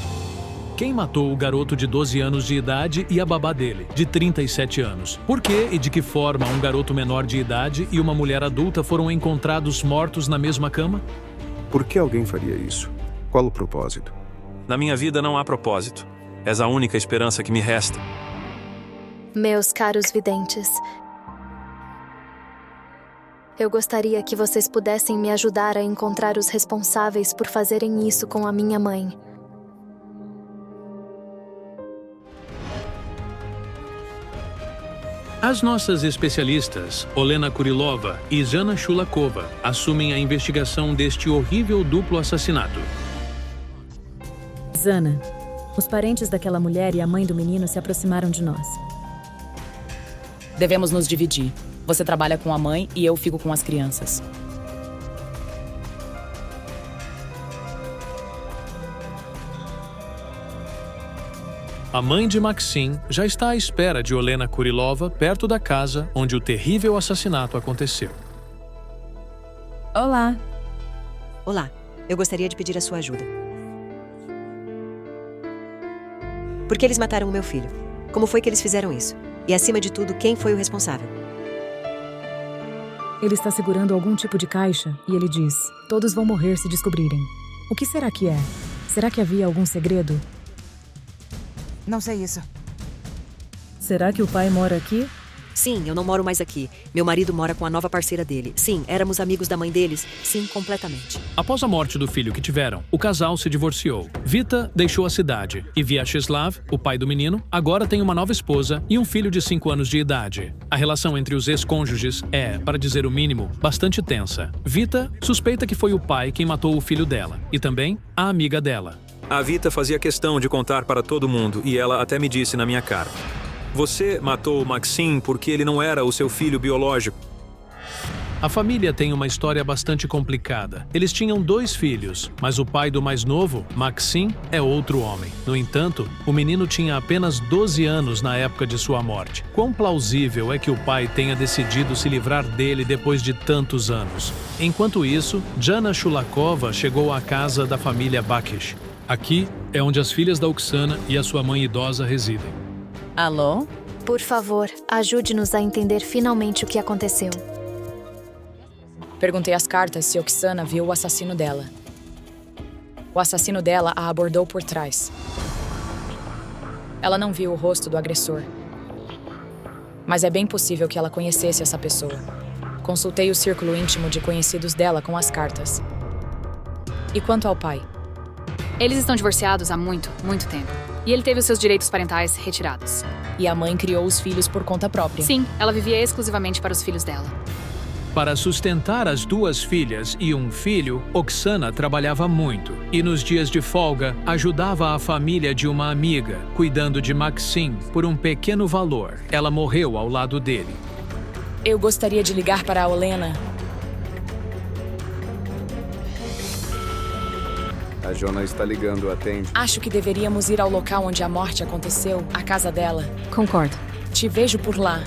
Quem matou o garoto de 12 anos de idade e a babá dele, de 37 anos? Por que e de que forma um garoto menor de idade e uma mulher adulta foram encontrados mortos na mesma cama? Por que alguém faria isso? Qual o propósito? Na minha vida não há propósito. És a única esperança que me resta. Meus caros videntes, eu gostaria que vocês pudessem me ajudar a encontrar os responsáveis por fazerem isso com a minha mãe. As nossas especialistas, Olena Kurilova e Jana Shulakova, assumem a investigação deste horrível duplo assassinato. Zana, os parentes daquela mulher e a mãe do menino se aproximaram de nós. Devemos nos dividir. Você trabalha com a mãe e eu fico com as crianças. A mãe de Maxim já está à espera de Olena Kurilova perto da casa onde o terrível assassinato aconteceu. Olá. Olá. Eu gostaria de pedir a sua ajuda. Por que eles mataram o meu filho? Como foi que eles fizeram isso? E, acima de tudo, quem foi o responsável? Ele está segurando algum tipo de caixa e ele diz: todos vão morrer se descobrirem. O que será que é? Será que havia algum segredo? Não sei isso. Será que o pai mora aqui? Sim, eu não moro mais aqui. Meu marido mora com a nova parceira dele. Sim, éramos amigos da mãe deles. Sim, completamente. Após a morte do filho que tiveram, o casal se divorciou. Vita deixou a cidade e Vyacheslav, o pai do menino, agora tem uma nova esposa e um filho de 5 anos de idade. A relação entre os ex-cônjuges é, para dizer o mínimo, bastante tensa. Vita suspeita que foi o pai quem matou o filho dela e também a amiga dela. A Vita fazia questão de contar para todo mundo e ela até me disse na minha cara: você matou o Maxim porque ele não era o seu filho biológico. A família tem uma história bastante complicada. Eles tinham 2 filhos, mas o pai do mais novo, Maxim, é outro homem. No entanto, o menino tinha apenas 12 anos na época de sua morte. Quão plausível é que o pai tenha decidido se livrar dele depois de tantos anos? Enquanto isso, Jana Shulakova chegou à casa da família Bakish. Aqui é onde as filhas da Oksana e a sua mãe idosa residem. Alô? Por favor, ajude-nos a entender finalmente o que aconteceu. Perguntei às cartas se Oksana viu o assassino dela. O assassino dela a abordou por trás. Ela não viu o rosto do agressor. Mas é bem possível que ela conhecesse essa pessoa. Consultei o círculo íntimo de conhecidos dela com as cartas. E quanto ao pai? Eles estão divorciados há muito tempo. E ele teve os seus direitos parentais retirados. E a mãe criou os filhos por conta própria. Sim, ela vivia exclusivamente para os filhos dela. Para sustentar as 2 filhas e um filho, Oksana trabalhava muito. E nos dias de folga, ajudava a família de uma amiga, cuidando de Maxim por um pequeno valor. Ela morreu ao lado dele. Eu gostaria de ligar para a Olena. A Jona está ligando, atende. Acho que deveríamos ir ao local onde a morte aconteceu, a casa dela. Concordo. Te vejo por lá.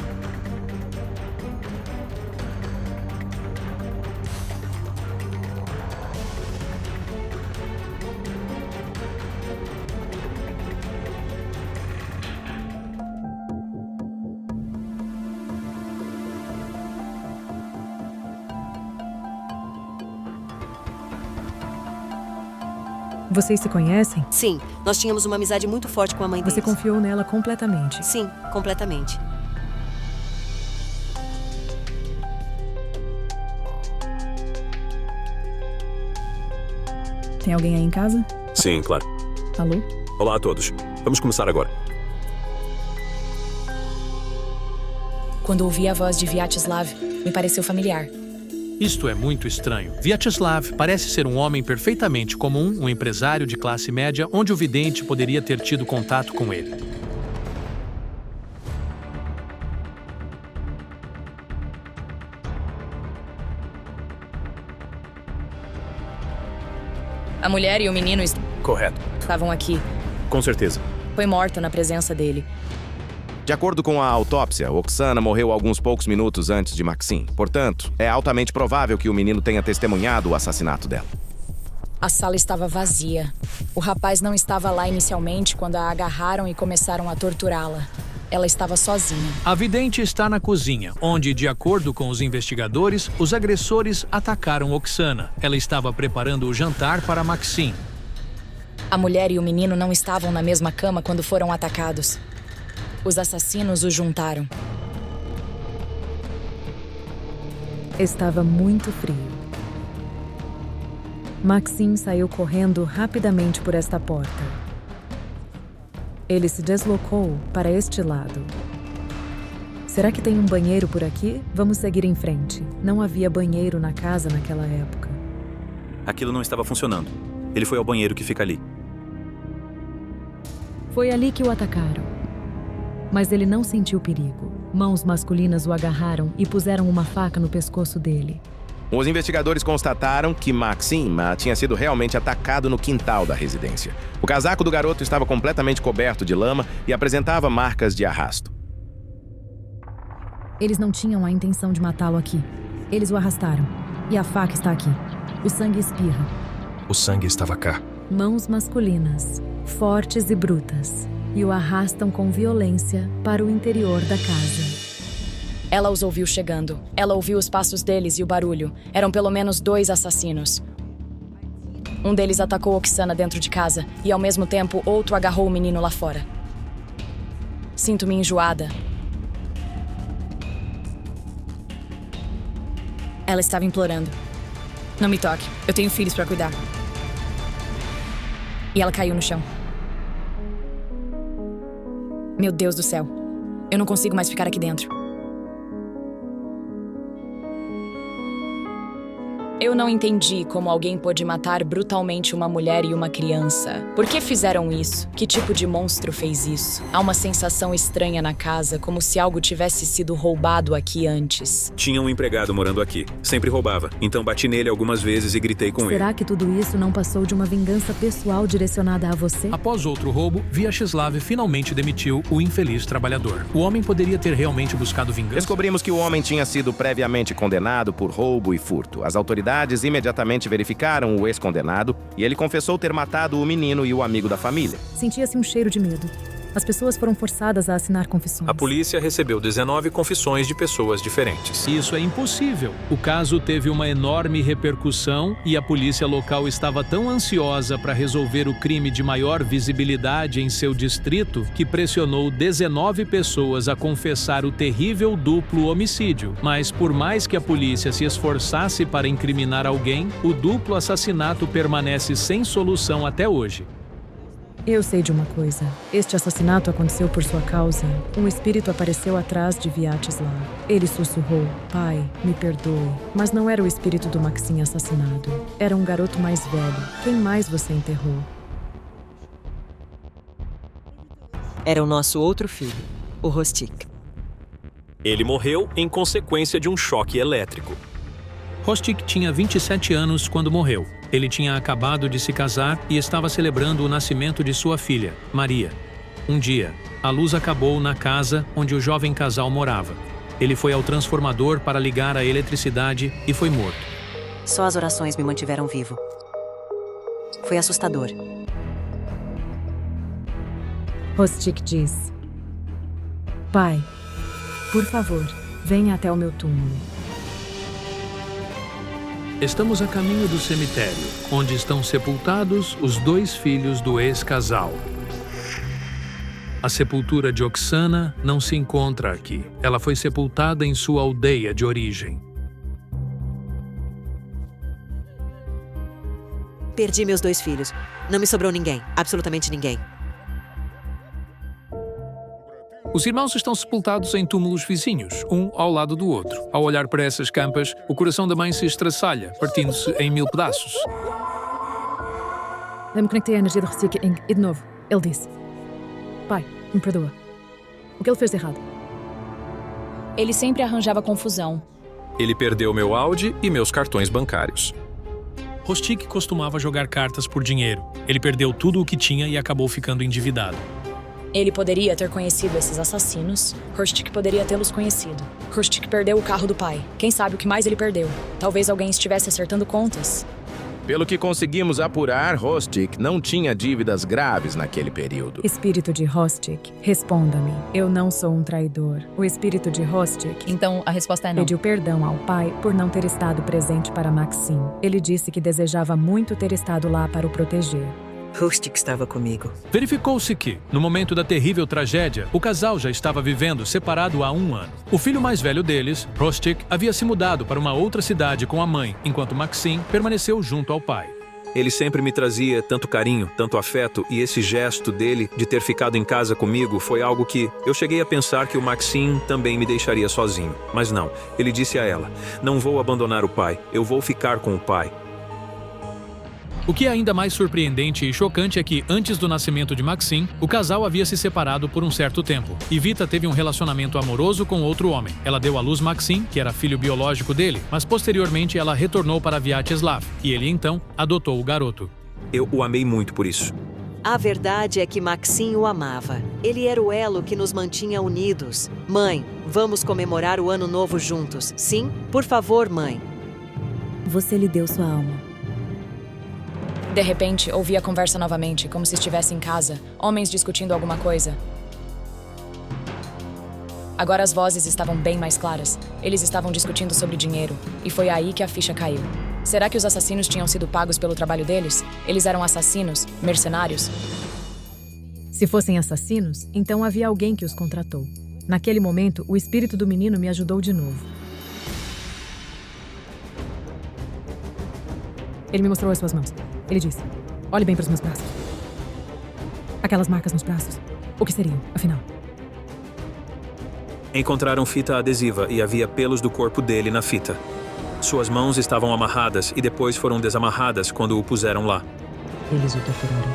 Vocês se conhecem? Sim, nós tínhamos uma amizade muito forte com a mãe deles. Você confiou nela completamente? Sim, completamente. Tem alguém aí em casa? Sim, claro. Alô? Olá a todos. Vamos começar agora. Quando ouvi a voz de Vyacheslav, me pareceu familiar. Isto é muito estranho. Vyacheslav parece ser um homem perfeitamente comum, um empresário de classe média, onde o vidente poderia ter tido contato com ele. A mulher e o menino Correto. estavam aqui. Com certeza. Foi morta na presença dele. De acordo com a autópsia, Oksana morreu alguns poucos minutos antes de Maxim. Portanto, é altamente provável que o menino tenha testemunhado o assassinato dela. A sala estava vazia. O rapaz não estava lá inicialmente quando a agarraram e começaram a torturá-la. Ela estava sozinha. A vidente está na cozinha, onde, de acordo com os investigadores, os agressores atacaram Oksana. Ela estava preparando o jantar para Maxim. A mulher e o menino não estavam na mesma cama quando foram atacados. Os assassinos os juntaram. Estava muito frio. Maxim saiu correndo rapidamente por esta porta. Ele se deslocou para este lado. Será que tem um banheiro por aqui? Vamos seguir em frente. Não havia banheiro na casa naquela época. Aquilo não estava funcionando. Ele foi ao banheiro que fica ali. Foi ali que o atacaram. Mas ele não sentiu perigo. Mãos masculinas o agarraram e puseram uma faca no pescoço dele. Os investigadores constataram que Maxim tinha sido realmente atacado no quintal da residência. O casaco do garoto estava completamente coberto de lama e apresentava marcas de arrasto. Eles não tinham a intenção de matá-lo aqui. Eles o arrastaram. E a faca está aqui. O sangue espirra. O sangue estava cá. Mãos masculinas, fortes e brutas, e o arrastam com violência para o interior da casa. Ela os ouviu chegando. Ela ouviu os passos deles e o barulho. Eram pelo menos 2 assassinos. Um deles atacou Oksana dentro de casa e, ao mesmo tempo, outro agarrou o menino lá fora. Sinto-me enjoada. Ela estava implorando. Não me toque. Eu tenho filhos para cuidar. E ela caiu no chão. Meu Deus do céu. Eu não consigo mais ficar aqui dentro. Eu não entendi como alguém pôde matar brutalmente uma mulher e uma criança. Por que fizeram isso? Que tipo de monstro fez isso? Há uma sensação estranha na casa, como se algo tivesse sido roubado aqui antes. Tinha um empregado morando aqui. Sempre roubava. Então bati nele algumas vezes e gritei com ele. Será que tudo isso não passou de uma vingança pessoal direcionada a você? Após outro roubo, Vyacheslav finalmente demitiu o infeliz trabalhador. O homem poderia ter realmente buscado vingança? Descobrimos que o homem tinha sido previamente condenado por roubo e furto. As autoridades imediatamente verificaram o ex-condenado e ele confessou ter matado o menino e o amigo da família. Sentia-se um cheiro de medo. As pessoas foram forçadas a assinar confissões. A polícia recebeu 19 confissões de pessoas diferentes. Isso é impossível. O caso teve uma enorme repercussão e a polícia local estava tão ansiosa para resolver o crime de maior visibilidade em seu distrito que pressionou 19 pessoas a confessar o terrível duplo homicídio. Mas por mais que a polícia se esforçasse para incriminar alguém, o duplo assassinato permanece sem solução até hoje. Eu sei de uma coisa. Este assassinato aconteceu por sua causa. Um espírito apareceu atrás de Vyacheslav. Ele sussurrou: "Pai, me perdoe." Mas não era o espírito do Maxim assassinado. Era um garoto mais velho. Quem mais você enterrou? Era o nosso outro filho, o Rostik. Ele morreu em consequência de um choque elétrico. Rostik tinha 27 anos quando morreu. Ele tinha acabado de se casar e estava celebrando o nascimento de sua filha, Maria. Um dia, a luz acabou na casa onde o jovem casal morava. Ele foi ao transformador para ligar a eletricidade e foi morto. Só as orações me mantiveram vivo. Foi assustador. Rostik diz: "Pai, por favor, venha até o meu túmulo." Estamos a caminho do cemitério, onde estão sepultados os 2 filhos do ex-casal. A sepultura de Oksana não se encontra aqui. Ela foi sepultada em sua aldeia de origem. Perdi meus 2 filhos. Não me sobrou ninguém, absolutamente ninguém. Os irmãos estão sepultados em túmulos vizinhos, um ao lado do outro. Ao olhar para essas campas, o coração da mãe se estraçalha, partindo-se em 1000 pedaços. Eu me conectei à energia do Hostik e de novo, ele disse: Pai, me perdoa. O que ele fez de errado? Ele sempre arranjava confusão. Ele perdeu meu Audi e meus cartões bancários. Hostik costumava jogar cartas por dinheiro. Ele perdeu tudo o que tinha e acabou ficando endividado. Ele poderia ter conhecido esses assassinos. Hostik poderia tê-los conhecido. Hostik perdeu o carro do pai. Quem sabe o que mais ele perdeu? Talvez alguém estivesse acertando contas. Pelo que conseguimos apurar, Hostik não tinha dívidas graves naquele período. Espírito de Hostik, responda-me. Eu não sou um traidor. O espírito de Hostik... Então, a resposta é não. Pediu perdão ao pai por não ter estado presente para Maxim. Ele disse que desejava muito ter estado lá para o proteger. Hostik estava comigo. Verificou-se que, no momento da terrível tragédia, o casal já estava vivendo separado há 1 ano. O filho mais velho deles, Hostik, havia se mudado para uma outra cidade com a mãe, enquanto Maxim permaneceu junto ao pai. Ele sempre me trazia tanto carinho, tanto afeto, e esse gesto dele de ter ficado em casa comigo foi algo que eu cheguei a pensar que o Maxim também me deixaria sozinho. Mas não, ele disse a ela: não vou abandonar o pai, eu vou ficar com o pai. O que é ainda mais surpreendente e chocante é que, antes do nascimento de Maxim, o casal havia se separado por um certo tempo. E Vita teve um relacionamento amoroso com outro homem. Ela deu à luz Maxim, que era filho biológico dele, mas posteriormente ela retornou para Vyacheslav, e ele então adotou o garoto. Eu o amei muito por isso. A verdade é que Maxim o amava. Ele era o elo que nos mantinha unidos. Mãe, vamos comemorar o Ano Novo juntos. Sim? Por favor, mãe. Você lhe deu sua alma. De repente, ouvi a conversa novamente, como se estivesse em casa, homens discutindo alguma coisa. Agora as vozes estavam bem mais claras. Eles estavam discutindo sobre dinheiro, e foi aí que a ficha caiu. Será que os assassinos tinham sido pagos pelo trabalho deles? Eles eram assassinos? Mercenários? Se fossem assassinos, então havia alguém que os contratou. Naquele momento, o espírito do menino me ajudou de novo. Ele me mostrou as suas mãos. Ele disse: olhe bem para os meus braços. Aquelas marcas nos braços. O que seriam, afinal? Encontraram fita adesiva e havia pelos do corpo dele na fita. Suas mãos estavam amarradas e depois foram desamarradas quando o puseram lá. Eles o torturaram.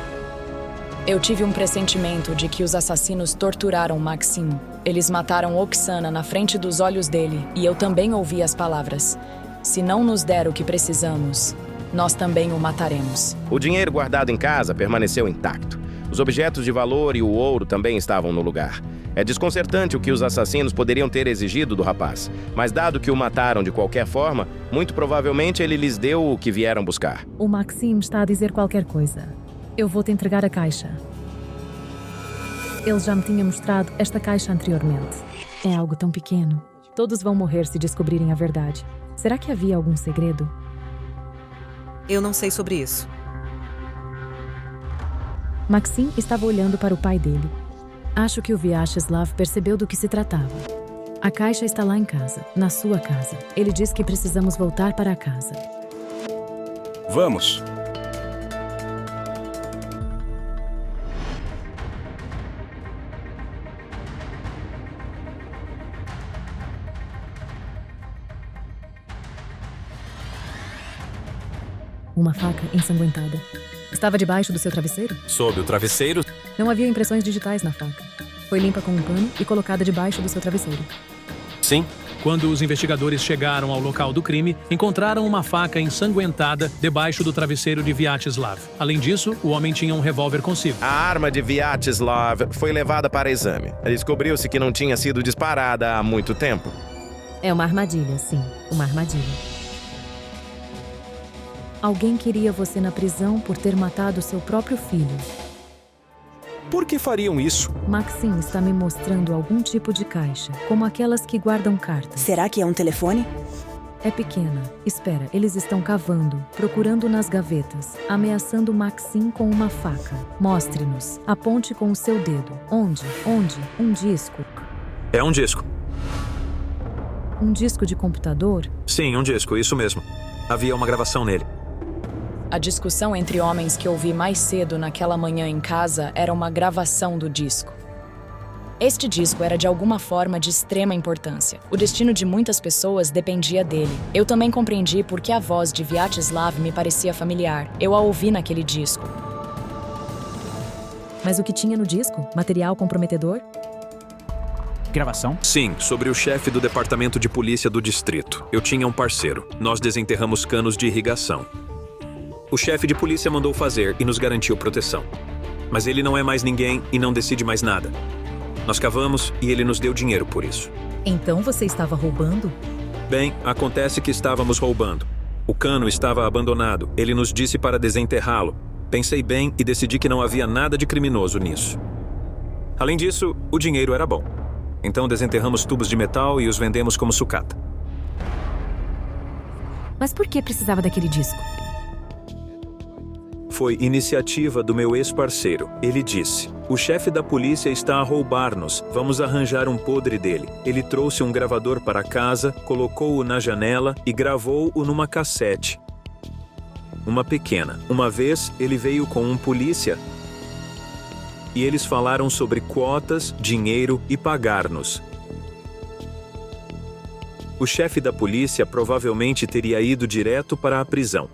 Eu tive um pressentimento de que os assassinos torturaram Maxim. Eles mataram Oksana na frente dos olhos dele e eu também ouvi as palavras: se não nos der o que precisamos, nós também o mataremos. O dinheiro guardado em casa permaneceu intacto. Os objetos de valor e o ouro também estavam no lugar. É desconcertante o que os assassinos poderiam ter exigido do rapaz, mas dado que o mataram de qualquer forma, muito provavelmente ele lhes deu o que vieram buscar. O Maxim está a dizer qualquer coisa. Eu vou te entregar a caixa. Ele já me tinha mostrado esta caixa anteriormente. É algo tão pequeno. Todos vão morrer se descobrirem a verdade. Será que havia algum segredo? Eu não sei sobre isso. Maxim estava olhando para o pai dele. Acho que o Vyacheslav percebeu do que se tratava. A caixa está lá em casa, na sua casa. Ele diz que precisamos voltar para a casa. Vamos. Uma faca ensanguentada. Estava debaixo do seu travesseiro? Sob o travesseiro? Não havia impressões digitais na faca. Foi limpa com um pano e colocada debaixo do seu travesseiro. Sim. Quando os investigadores chegaram ao local do crime, encontraram uma faca ensanguentada debaixo do travesseiro de Vyacheslav. Além disso, o homem tinha um revólver consigo. A arma de Vyacheslav foi levada para exame. Descobriu-se que não tinha sido disparada há muito tempo. É uma armadilha, sim. Uma armadilha. Alguém queria você na prisão por ter matado seu próprio filho. Por que fariam isso? Maxim está me mostrando algum tipo de caixa, como aquelas que guardam cartas. Será que é um telefone? É pequena. Espera, eles estão cavando, procurando nas gavetas, ameaçando Maxim com uma faca. Mostre-nos. Aponte com o seu dedo. Onde? Onde? Um disco. É um disco. Um disco de computador? Sim, um disco, isso mesmo. Havia uma gravação nele. A discussão entre homens que ouvi mais cedo naquela manhã em casa era uma gravação do disco. Este disco era de alguma forma de extrema importância. O destino de muitas pessoas dependia dele. Eu também compreendi por que a voz de Vyacheslav me parecia familiar. Eu a ouvi naquele disco. Mas o que tinha no disco? Material comprometedor? Gravação? Sim, sobre o chefe do departamento de polícia do distrito. Eu tinha um parceiro. Nós desenterramos canos de irrigação. O chefe de polícia mandou fazer e nos garantiu proteção. Mas ele não é mais ninguém e não decide mais nada. Nós cavamos e ele nos deu dinheiro por isso. Então você estava roubando? Bem, acontece que estávamos roubando. O cano estava abandonado. Ele nos disse para desenterrá-lo. Pensei bem e decidi que não havia nada de criminoso nisso. Além disso, o dinheiro era bom. Então desenterramos tubos de metal e os vendemos como sucata. Mas por que precisava daquele disco? Foi iniciativa do meu ex-parceiro. Ele disse: o chefe da polícia está a roubar-nos. Vamos arranjar um podre dele. Ele trouxe um gravador para casa, colocou-o na janela e gravou-o numa cassete. Uma pequena. Uma vez, ele veio com um polícia e eles falaram sobre quotas, dinheiro e pagar-nos. O chefe da polícia provavelmente teria ido direto para a prisão.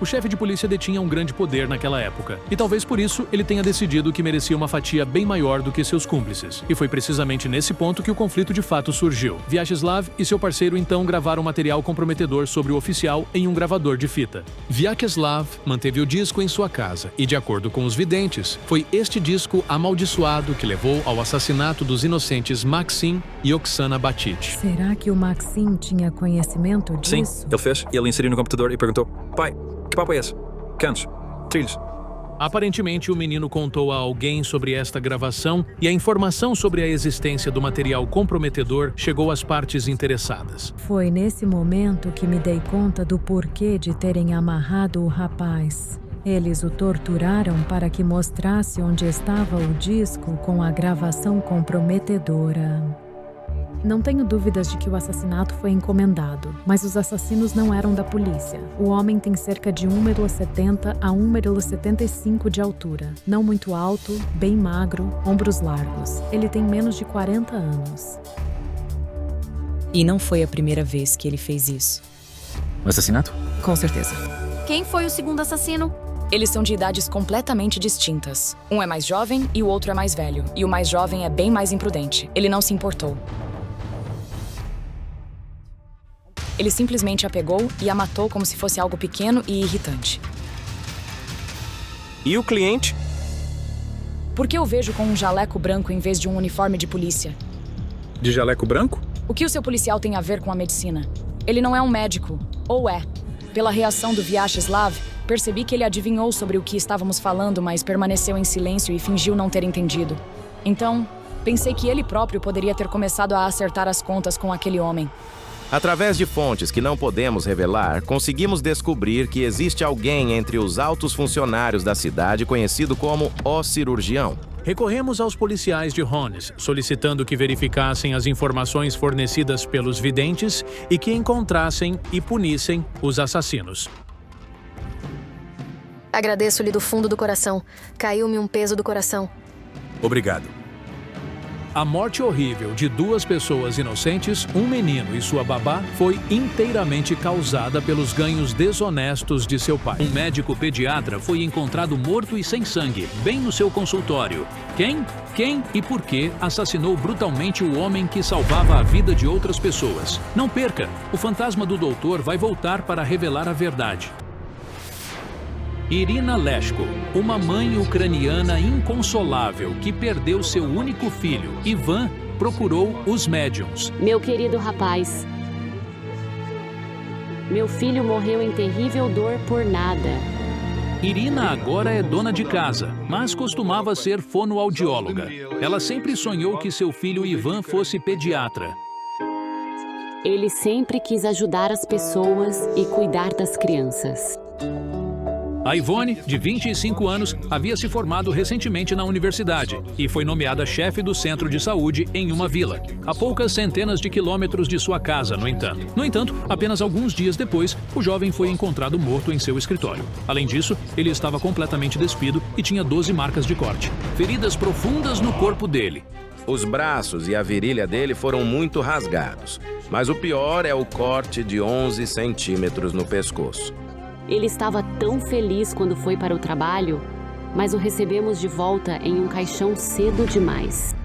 O chefe de polícia detinha um grande poder naquela época, e talvez por isso ele tenha decidido que merecia uma fatia bem maior do que seus cúmplices. E foi precisamente nesse ponto que o conflito de fato surgiu. Vyacheslav e seu parceiro então gravaram material comprometedor sobre o oficial em um gravador de fita. Vyacheslav manteve o disco em sua casa, e de acordo com os videntes, foi este disco amaldiçoado que levou ao assassinato dos inocentes Maxim e Oksana Batich. Será que o Maxim tinha conhecimento disso? Sim, ele fez. Ele inseriu no computador e perguntou: pai, que papo é esse? Canos, trilhos. Aparentemente, o menino contou a alguém sobre esta gravação e a informação sobre a existência do material comprometedor chegou às partes interessadas. Foi nesse momento que me dei conta do porquê de terem amarrado o rapaz. Eles o torturaram para que mostrasse onde estava o disco com a gravação comprometedora. Não tenho dúvidas de que o assassinato foi encomendado, mas os assassinos não eram da polícia. O homem tem cerca de 1,70 a 1,75 de altura. Não muito alto, bem magro, ombros largos. Ele tem menos de 40 anos. E não foi a primeira vez que ele fez isso. O assassinato? Com certeza. Quem foi o segundo assassino? Eles são de idades completamente distintas. Um é mais jovem e o outro é mais velho. E o mais jovem é bem mais imprudente. Ele não se importou. Ele simplesmente a pegou e a matou como se fosse algo pequeno e irritante. E o cliente? Por que eu vejo com um jaleco branco em vez de um uniforme de polícia? De jaleco branco? O que o seu policial tem a ver com a medicina? Ele não é um médico. Ou é? Pela reação do Vyacheslav, percebi que ele adivinhou sobre o que estávamos falando, mas permaneceu em silêncio e fingiu não ter entendido. Então, pensei que ele próprio poderia ter começado a acertar as contas com aquele homem. Através de fontes que não podemos revelar, conseguimos descobrir que existe alguém entre os altos funcionários da cidade conhecido como o cirurgião. Recorremos aos policiais de Hones, solicitando que verificassem as informações fornecidas pelos videntes e que encontrassem e punissem os assassinos. Agradeço-lhe do fundo do coração. Caiu-me um peso do coração. Obrigado. A morte horrível de duas pessoas inocentes, um menino e sua babá, foi inteiramente causada pelos ganhos desonestos de seu pai. Um médico pediatra foi encontrado morto e sem sangue, bem no seu consultório. Quem e por que assassinou brutalmente o homem que salvava a vida de outras pessoas? Não perca! O fantasma do doutor vai voltar para revelar a verdade. Irina Leshko, uma mãe ucraniana inconsolável que perdeu seu único filho, Ivan, procurou os médiums. Meu querido rapaz, meu filho morreu em terrível dor por nada. Irina agora é dona de casa, mas costumava ser fonoaudióloga. Ela sempre sonhou que seu filho Ivan fosse pediatra. Ele sempre quis ajudar as pessoas e cuidar das crianças. A Ivone, de 25 anos, havia se formado recentemente na universidade e foi nomeada chefe do centro de saúde em uma vila, a poucas centenas de quilômetros de sua casa, no entanto. No entanto, apenas alguns dias depois, o jovem foi encontrado morto em seu escritório. Além disso, ele estava completamente despido e tinha 12 marcas de corte, feridas profundas no corpo dele. Os braços e a virilha dele foram muito rasgados. Mas o pior é o corte de 11 centímetros no pescoço. Ele estava tão feliz quando foi para o trabalho, mas o recebemos de volta em um caixão cedo demais.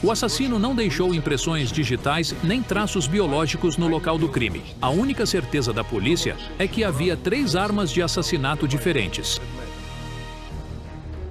O assassino não deixou impressões digitais nem traços biológicos no local do crime. A única certeza da polícia é que havia 3 armas de assassinato diferentes.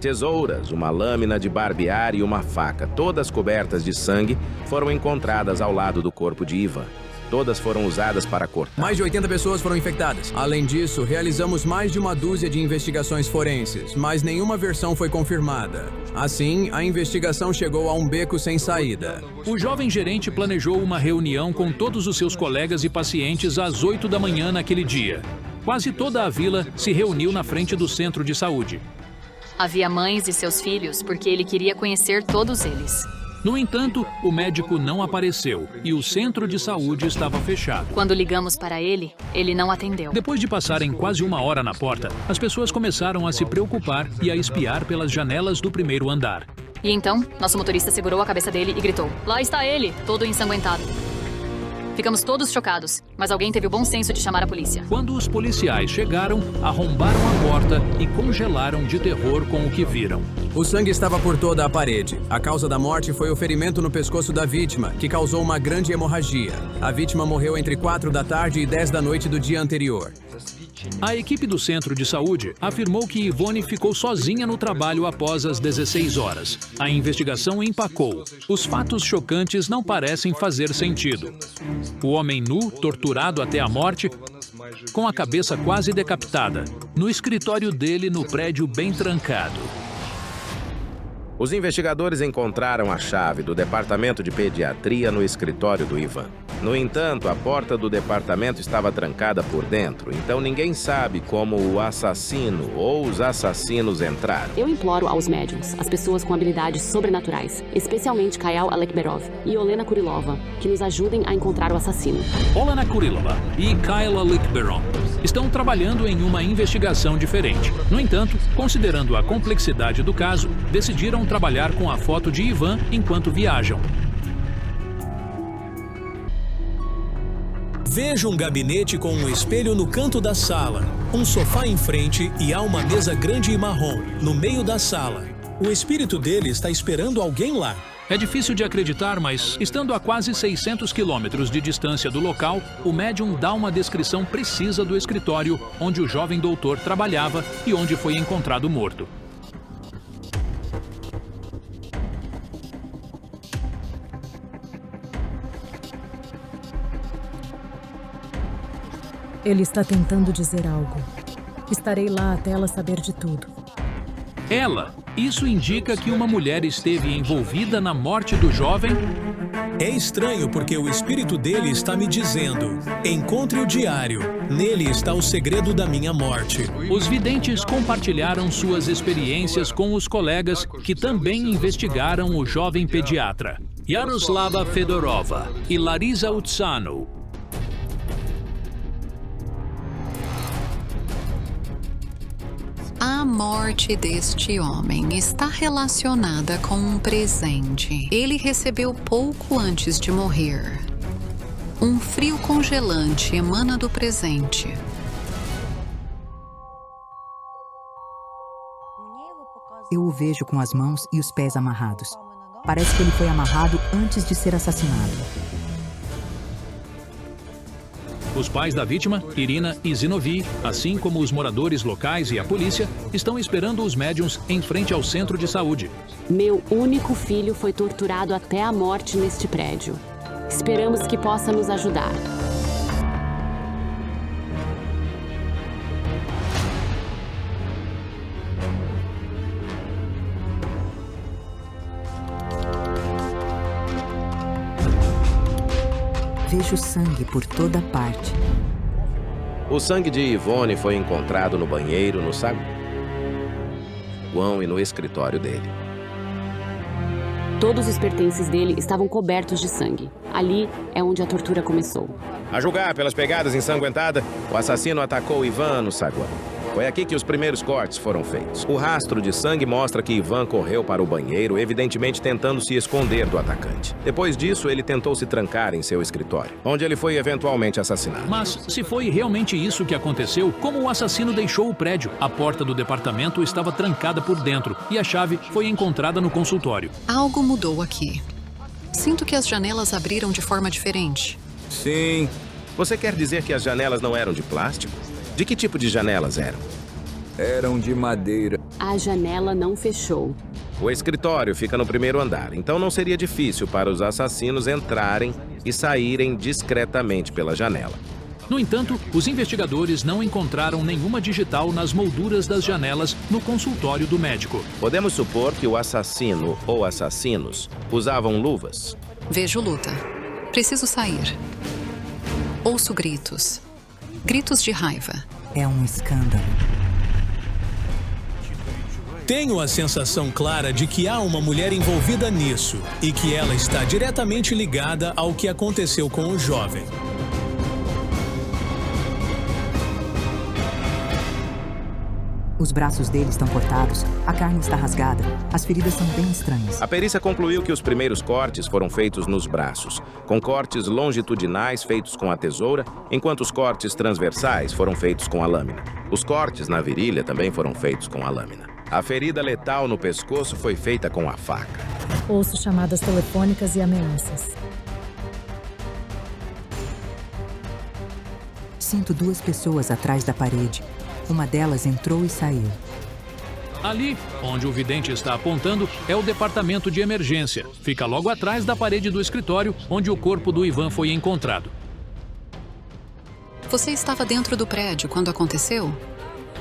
Tesouras, uma lâmina de barbear e uma faca, todas cobertas de sangue, foram encontradas ao lado do corpo de Ivan. Todas foram usadas para cortar. Mais de 80 pessoas foram infectadas. Além disso, realizamos mais de uma dúzia de investigações forenses, mas nenhuma versão foi confirmada. Assim, a investigação chegou a um beco sem saída. O jovem gerente planejou uma reunião com todos os seus colegas e pacientes às 8 da manhã naquele dia. Quase toda a vila se reuniu na frente do centro de saúde. Havia mães e seus filhos porque ele queria conhecer todos eles. No entanto, o médico não apareceu e o centro de saúde estava fechado. Quando ligamos para ele, ele não atendeu. Depois de passarem quase 1 hora na porta, as pessoas começaram a se preocupar e a espiar pelas janelas do primeiro andar. E então, nosso motorista segurou a cabeça dele e gritou: "Lá está ele, todo ensanguentado." Ficamos todos chocados, mas alguém teve o bom senso de chamar a polícia. Quando os policiais chegaram, arrombaram a porta e congelaram de terror com o que viram. O sangue estava por toda a parede. A causa da morte foi o ferimento no pescoço da vítima, que causou uma grande hemorragia. A vítima morreu entre 4 da tarde e 10 da noite do dia anterior. A equipe do centro de saúde afirmou que Yvonne ficou sozinha no trabalho após as 16 horas. A investigação empacou. Os fatos chocantes não parecem fazer sentido. O homem nu, torturado até a morte, com a cabeça quase decapitada, no escritório dele no prédio bem trancado. Os investigadores encontraram a chave do departamento de pediatria no escritório do Ivan. No entanto, a porta do departamento estava trancada por dentro, então ninguém sabe como o assassino ou os assassinos entraram. Eu imploro aos médiums, as pessoas com habilidades sobrenaturais, especialmente Kyle Alekberov e Olena Kurilova, que nos ajudem a encontrar o assassino. Olena Kurilova e Kyle Alekberov estão trabalhando em uma investigação diferente. No entanto, considerando a complexidade do caso, decidiram trabalhar com a foto de Ivan enquanto viajam. Veja um gabinete com um espelho no canto da sala, um sofá em frente e há uma mesa grande e marrom no meio da sala. O espírito dele está esperando alguém lá. É difícil de acreditar, mas, estando a quase 600 quilômetros de distância do local, o médium dá uma descrição precisa do escritório onde o jovem doutor trabalhava e onde foi encontrado morto. Ele está tentando dizer algo. Estarei lá até ela saber de tudo. Ela? Isso indica que uma mulher esteve envolvida na morte do jovem? É estranho porque o espírito dele está me dizendo: encontre o diário. Nele está o segredo da minha morte. Os videntes compartilharam suas experiências com os colegas que também investigaram o jovem pediatra. Yaroslava Fedorova e Larisa Utsano. A morte deste homem está relacionada com um presente. Ele recebeu pouco antes de morrer. Um frio congelante emana do presente. Eu o vejo com as mãos e os pés amarrados. Parece que ele foi amarrado antes de ser assassinado. Os pais da vítima, Irina e Zinovi, assim como os moradores locais e a polícia, estão esperando os médiuns em frente ao centro de saúde. Meu único filho foi torturado até a morte neste prédio. Esperamos que possa nos ajudar. Vejo sangue por toda parte. O sangue de Yvonne foi encontrado no banheiro, no saguão e no escritório dele. Todos os pertences dele estavam cobertos de sangue. Ali é onde a tortura começou. A julgar pelas pegadas ensanguentadas, o assassino atacou Ivan no saguão. Foi aqui que os primeiros cortes foram feitos. O rastro de sangue mostra que Ivan correu para o banheiro, evidentemente tentando se esconder do atacante. Depois disso, ele tentou se trancar em seu escritório, onde ele foi eventualmente assassinado. Mas, se foi realmente isso que aconteceu, como o assassino deixou o prédio? A porta do departamento estava trancada por dentro e a chave foi encontrada no consultório. Algo mudou aqui. Sinto que as janelas abriram de forma diferente. Sim. Você quer dizer que as janelas não eram de plástico? De que tipo de janelas eram? Eram de madeira. A janela não fechou. O escritório fica no primeiro andar, então não seria difícil para os assassinos entrarem e saírem discretamente pela janela. No entanto, os investigadores não encontraram nenhuma digital nas molduras das janelas no consultório do médico. Podemos supor que o assassino ou assassinos usavam luvas? Vejo luta. Preciso sair. Ouço gritos. Gritos de raiva. É um escândalo. Tenho a sensação clara de que há uma mulher envolvida nisso e que ela está diretamente ligada ao que aconteceu com o jovem. Os braços dele estão cortados, a carne está rasgada, as feridas são bem estranhas. A perícia concluiu que os primeiros cortes foram feitos nos braços, com cortes longitudinais feitos com a tesoura, enquanto os cortes transversais foram feitos com a lâmina. Os cortes na virilha também foram feitos com a lâmina. A ferida letal no pescoço foi feita com a faca. Ouço chamadas telefônicas e ameaças. Sinto 2 pessoas atrás da parede. Uma delas entrou e saiu. Ali, onde o vidente está apontando, é o departamento de emergência. Fica logo atrás da parede do escritório, onde o corpo do Ivan foi encontrado. Você estava dentro do prédio quando aconteceu?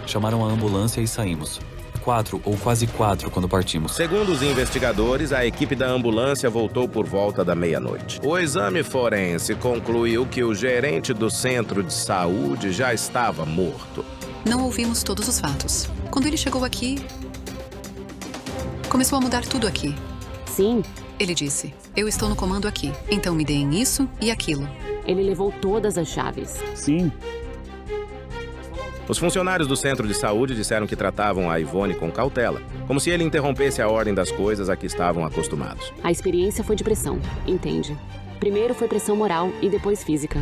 Chamaram a ambulância e saímos. 4 ou quase 4 quando partimos. Segundo os investigadores, a equipe da ambulância voltou por volta da meia-noite. O exame forense concluiu que o gerente do centro de saúde já estava morto. Não ouvimos todos os fatos. Quando ele chegou aqui, começou a mudar tudo aqui. Sim. Ele disse, eu estou no comando aqui, então me deem isso e aquilo. Ele levou todas as chaves. Sim. Os funcionários do centro de saúde disseram que tratavam a Ivone com cautela, como se ele interrompesse a ordem das coisas a que estavam acostumados. A experiência foi de pressão, entende? Primeiro foi pressão moral e depois física.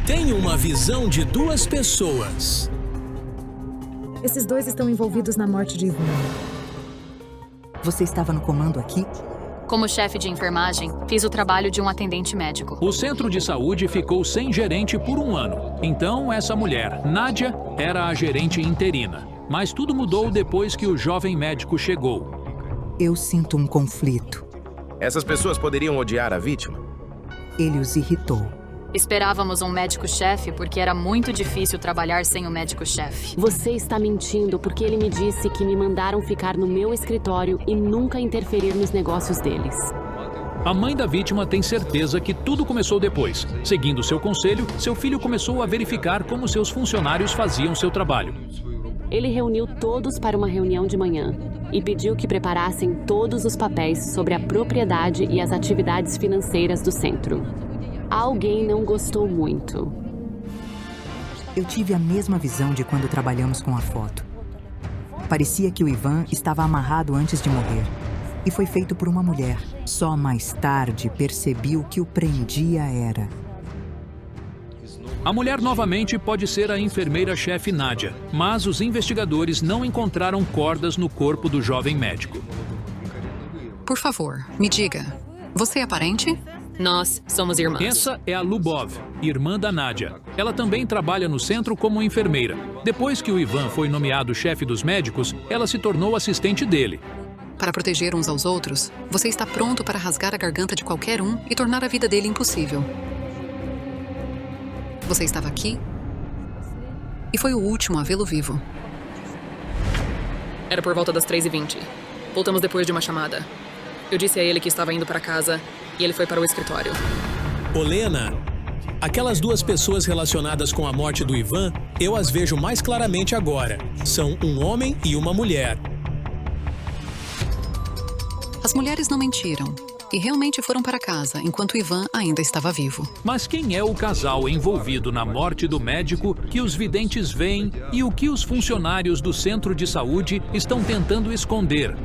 Tenho uma visão de 2 pessoas. Esses 2 estão envolvidos na morte de Ivan. Você estava no comando aqui? Como chefe de enfermagem, fiz o trabalho de um atendente médico. O centro de saúde ficou sem gerente por 1 ano. Então, essa mulher, Nádia, era a gerente interina. Mas tudo mudou depois que o jovem médico chegou. Eu sinto um conflito. Essas pessoas poderiam odiar a vítima? Ele os irritou. Esperávamos um médico-chefe porque era muito difícil trabalhar sem o médico-chefe. Você está mentindo porque ele me disse que me mandaram ficar no meu escritório e nunca interferir nos negócios deles. A mãe da vítima tem certeza que tudo começou depois. Seguindo seu conselho, seu filho começou a verificar como seus funcionários faziam seu trabalho. Ele reuniu todos para uma reunião de manhã e pediu que preparassem todos os papéis sobre a propriedade e as atividades financeiras do centro. Alguém não gostou muito. Eu tive a mesma visão de quando trabalhamos com a foto. Parecia que o Ivan estava amarrado antes de morrer. E foi feito por uma mulher. Só mais tarde percebi o que o prendia era. A mulher novamente pode ser a enfermeira-chefe Nádia, mas os investigadores não encontraram cordas no corpo do jovem médico. Por favor, me diga, você é parente? Nós somos irmãs. Essa é a Lubov, irmã da Nádia. Ela também trabalha no centro como enfermeira. Depois que o Ivan foi nomeado chefe dos médicos, ela se tornou assistente dele. Para proteger uns aos outros, você está pronto para rasgar a garganta de qualquer um e tornar a vida dele impossível. Você estava aqui e foi o último a vê-lo vivo. Era por volta das 3h20. Voltamos depois de uma chamada. Eu disse a ele que estava indo para casa e ele foi para o escritório. Olena, aquelas 2 pessoas relacionadas com a morte do Ivan, eu as vejo mais claramente agora. São um homem e uma mulher. As mulheres não mentiram. e realmente foram para casa enquanto Ivan ainda estava vivo. Mas quem é o casal envolvido na morte do médico que os videntes veem e o que os funcionários do centro de saúde estão tentando esconder?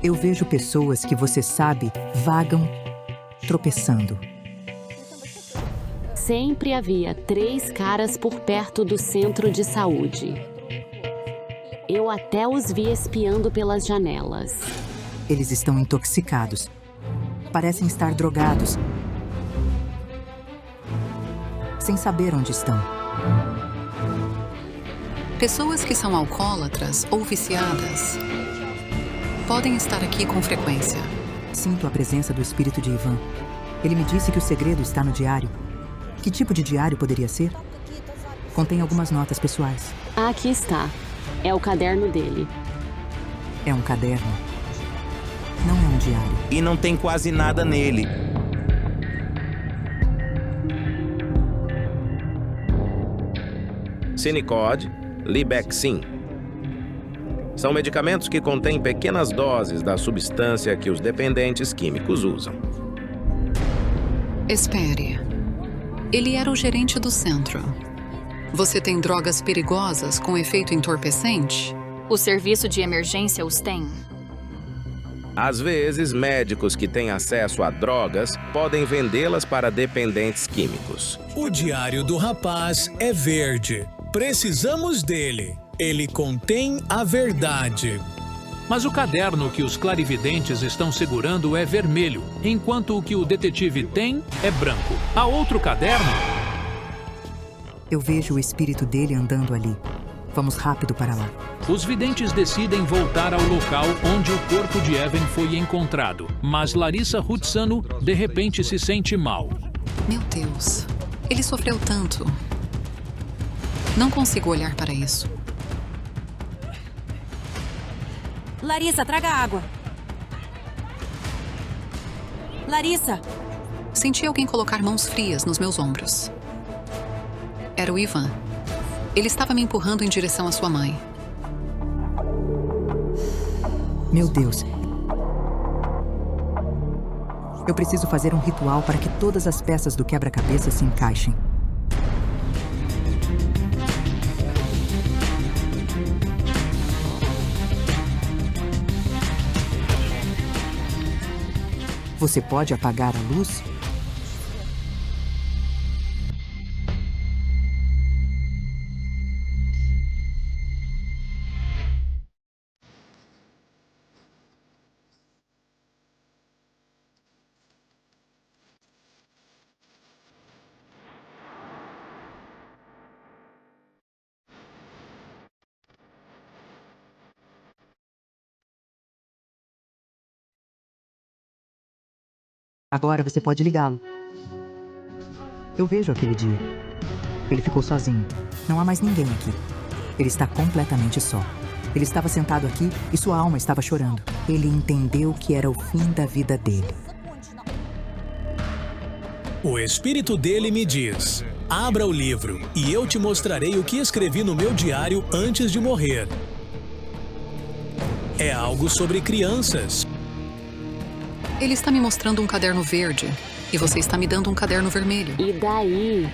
Eu vejo pessoas que você sabe vagam tropeçando. Sempre havia 3 caras por perto do centro de saúde. Eu até os vi espiando pelas janelas. Eles estão intoxicados. Parecem estar drogados. Sem saber onde estão. Pessoas que são alcoólatras ou viciadas podem estar aqui com frequência. Sinto a presença do espírito de Ivan. Ele me disse que o segredo está no diário. Que tipo de diário poderia ser? Contém algumas notas pessoais. Aqui está. É o caderno dele. É um caderno. Não é um diário. E não tem quase nada nele. Sinicod, Libexin. São medicamentos que contêm pequenas doses da substância que os dependentes químicos usam. Espere. Ele era o gerente do centro. Você tem drogas perigosas com efeito entorpecente? O serviço de emergência os tem. Às vezes, médicos que têm acesso a drogas podem vendê-las para dependentes químicos. O diário do rapaz é verde. Precisamos dele. Ele contém a verdade. Mas o caderno que os clarividentes estão segurando é vermelho, enquanto o que o detetive tem é branco. Há outro caderno? Eu vejo o espírito dele andando ali. Vamos rápido para lá. Os videntes decidem voltar ao local onde o corpo de Evan foi encontrado, mas Larissa Rutsano de repente se sente mal. Meu Deus, ele sofreu tanto. Não consigo olhar para isso. Larissa, traga água. Larissa! Senti alguém colocar mãos frias nos meus ombros. Era o Ivan. Ele estava me empurrando em direção à sua mãe. Meu Deus. Eu preciso fazer um ritual para que todas as peças do quebra-cabeça se encaixem. Você pode apagar a luz? Agora você pode ligá-lo. Eu vejo aquele dia. Ele ficou sozinho. Não há mais ninguém aqui. Ele está completamente só. Ele estava sentado aqui e sua alma estava chorando. Ele entendeu que era o fim da vida dele. O espírito dele me diz: abra o livro e eu te mostrarei o que escrevi no meu diário antes de morrer. É algo sobre crianças. Ele está me mostrando um caderno verde e você está me dando um caderno vermelho. E daí?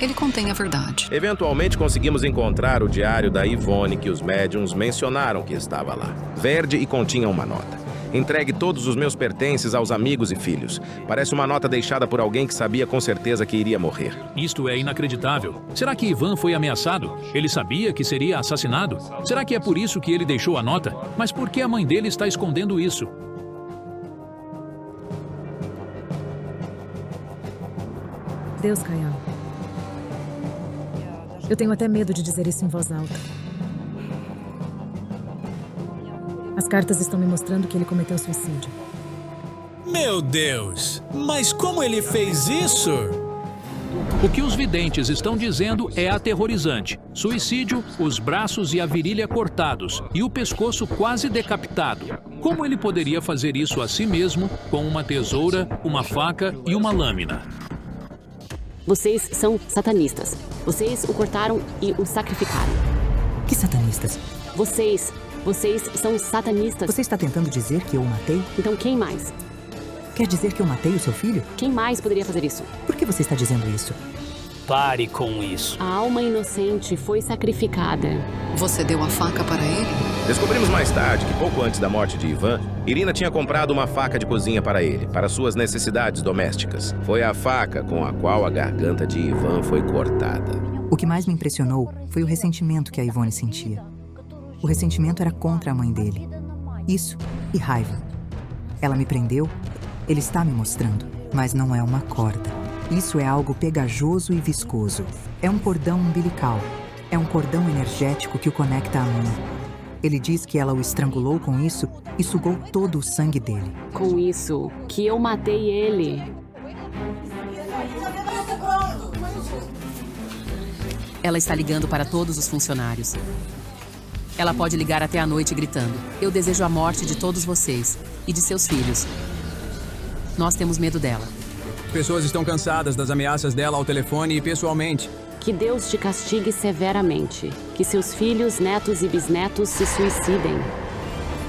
Ele contém a verdade. Eventualmente conseguimos encontrar o diário da Yvonne que os médiums mencionaram que estava lá. Verde e continha uma nota. Entregue todos os meus pertences aos amigos e filhos. Parece uma nota deixada por alguém que sabia com certeza que iria morrer. Isto é inacreditável. Será que Ivan foi ameaçado? Ele sabia que seria assassinado? Será que é por isso que ele deixou a nota? Mas por que a mãe dele está escondendo isso? Deus, Kayal. Eu tenho até medo de dizer isso em voz alta. As cartas estão me mostrando que ele cometeu suicídio. Meu Deus! Mas como ele fez isso? O que os videntes estão dizendo é aterrorizante. Suicídio, os braços e a virilha cortados e o pescoço quase decapitado. Como ele poderia fazer isso a si mesmo com uma tesoura, uma faca e uma lâmina? Vocês são satanistas. Vocês o cortaram e o sacrificaram. Que satanistas? Vocês são satanistas. Você está tentando dizer que eu o matei? Então quem mais? Quer dizer que eu matei o seu filho? Quem mais poderia fazer isso? Por que você está dizendo isso? Pare com isso. A alma inocente foi sacrificada. Você deu a faca para ele? Descobrimos mais tarde que pouco antes da morte de Ivan, Irina tinha comprado uma faca de cozinha para ele, para suas necessidades domésticas. Foi a faca com a qual a garganta de Ivan foi cortada. O que mais me impressionou foi o ressentimento que a Ivone sentia. O ressentimento era contra a mãe dele. Isso e raiva. Ela me prendeu, ele está me mostrando, mas não é uma corda. Isso é algo pegajoso e viscoso. É um cordão umbilical. É um cordão energético que o conecta à mãe. Ele diz que ela o estrangulou com isso e sugou todo o sangue dele. Com isso, que eu matei ele. Ela está ligando para todos os funcionários. Ela pode ligar até a noite gritando: eu desejo a morte de todos vocês e de seus filhos. Nós temos medo dela. Pessoas estão cansadas das ameaças dela ao telefone e pessoalmente. Que Deus te castigue severamente. Que seus filhos, netos e bisnetos se suicidem.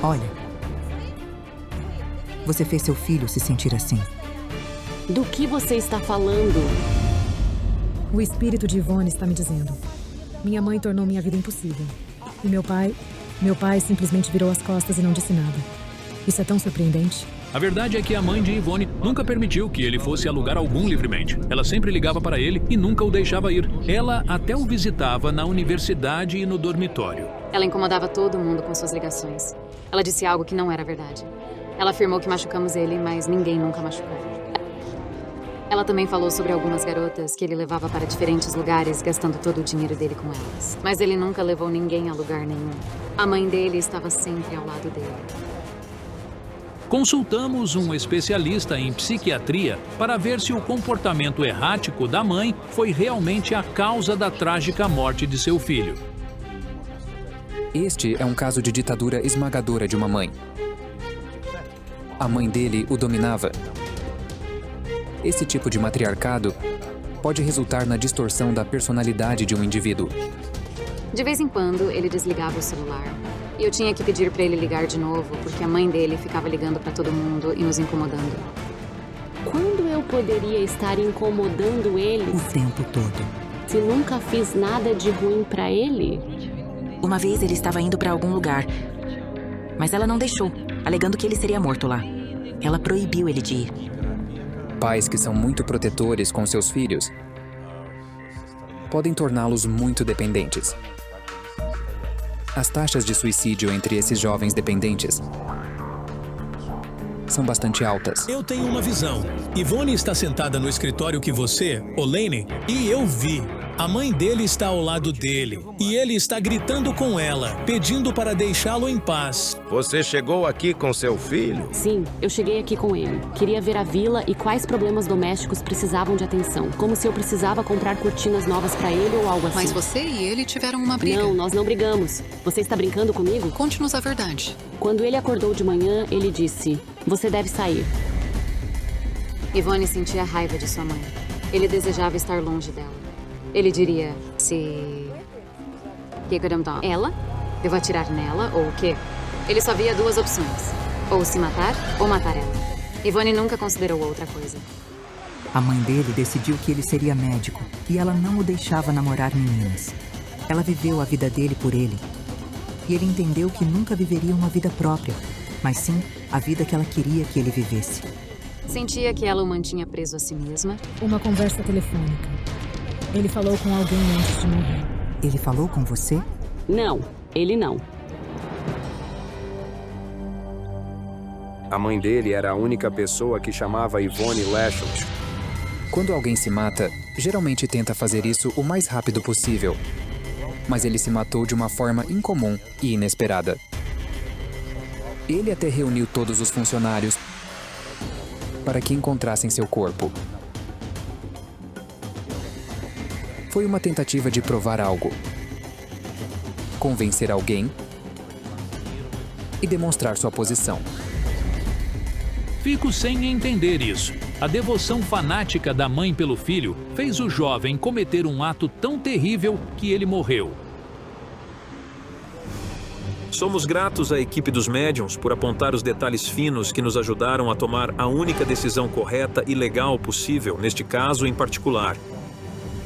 Olha, você fez seu filho se sentir assim. Do que você está falando? O espírito de Ivone está me dizendo. Minha mãe tornou minha vida impossível. E meu pai simplesmente virou as costas e não disse nada. Isso é tão surpreendente. A verdade é que a mãe de Ivone nunca permitiu que ele fosse a lugar algum livremente. Ela sempre ligava para ele e nunca o deixava ir. Ela até o visitava na universidade e no dormitório. Ela incomodava todo mundo com suas ligações. Ela disse algo que não era verdade. Ela afirmou que machucamos ele, mas ninguém nunca machucou. Ela também falou sobre algumas garotas que ele levava para diferentes lugares, gastando todo o dinheiro dele com elas. Mas ele nunca levou ninguém a lugar nenhum. A mãe dele estava sempre ao lado dele. Consultamos um especialista em psiquiatria para ver se o comportamento errático da mãe foi realmente a causa da trágica morte de seu filho. Este é um caso de ditadura esmagadora de uma mãe. A mãe dele o dominava. Esse tipo de matriarcado pode resultar na distorção da personalidade de um indivíduo. De vez em quando, ele desligava o celular. E eu tinha que pedir para ele ligar de novo, porque a mãe dele ficava ligando para todo mundo e nos incomodando. Quando eu poderia estar incomodando ele? O tempo todo. Se nunca fiz nada de ruim para ele? Uma vez ele estava indo para algum lugar, mas ela não deixou, alegando que ele seria morto lá. Ela proibiu ele de ir. Pais que são muito protetores com seus filhos podem torná-los muito dependentes. As taxas de suicídio entre esses jovens dependentes são bastante altas. Eu tenho uma visão. Ivone está sentada no escritório que você, Olene, e eu vi. A mãe dele está ao lado dele. E ele está gritando com ela, pedindo para deixá-lo em paz. Você chegou aqui com seu filho? Sim, eu cheguei aqui com ele. Queria ver a vila e quais problemas domésticos precisavam de atenção. Como se eu precisava comprar cortinas novas para ele ou algo assim. Mas você e ele tiveram uma briga. Não, nós não brigamos. Você está brincando comigo? Conte-nos a verdade. Quando ele acordou de manhã, ele disse: você deve sair. Ivone sentia raiva de sua mãe. Ele desejava estar longe dela. Ele diria, ela? Devo atirar nela ou o quê? Ele só via duas opções. Ou se matar, ou matar ela. Ivone nunca considerou outra coisa. A mãe dele decidiu que ele seria médico e ela não o deixava namorar meninas. Ela viveu a vida dele por ele. E ele entendeu que nunca viveria uma vida própria, mas sim a vida que ela queria que ele vivesse. Sentia que ela o mantinha preso a si mesma. Uma conversa telefônica. Ele falou com alguém antes de morrer. Ele falou com você? Não, ele não. A mãe dele era a única pessoa que chamava Ivone Lashon. Quando alguém se mata, geralmente tenta fazer isso o mais rápido possível. Mas ele se matou de uma forma incomum e inesperada. Ele até reuniu todos os funcionários para que encontrassem seu corpo. Foi uma tentativa de provar algo, convencer alguém e demonstrar sua posição. Fico sem entender isso. A devoção fanática da mãe pelo filho fez o jovem cometer um ato tão terrível que ele morreu. Somos gratos à equipe dos médiums por apontar os detalhes finos que nos ajudaram a tomar a única decisão correta e legal possível, neste caso em particular.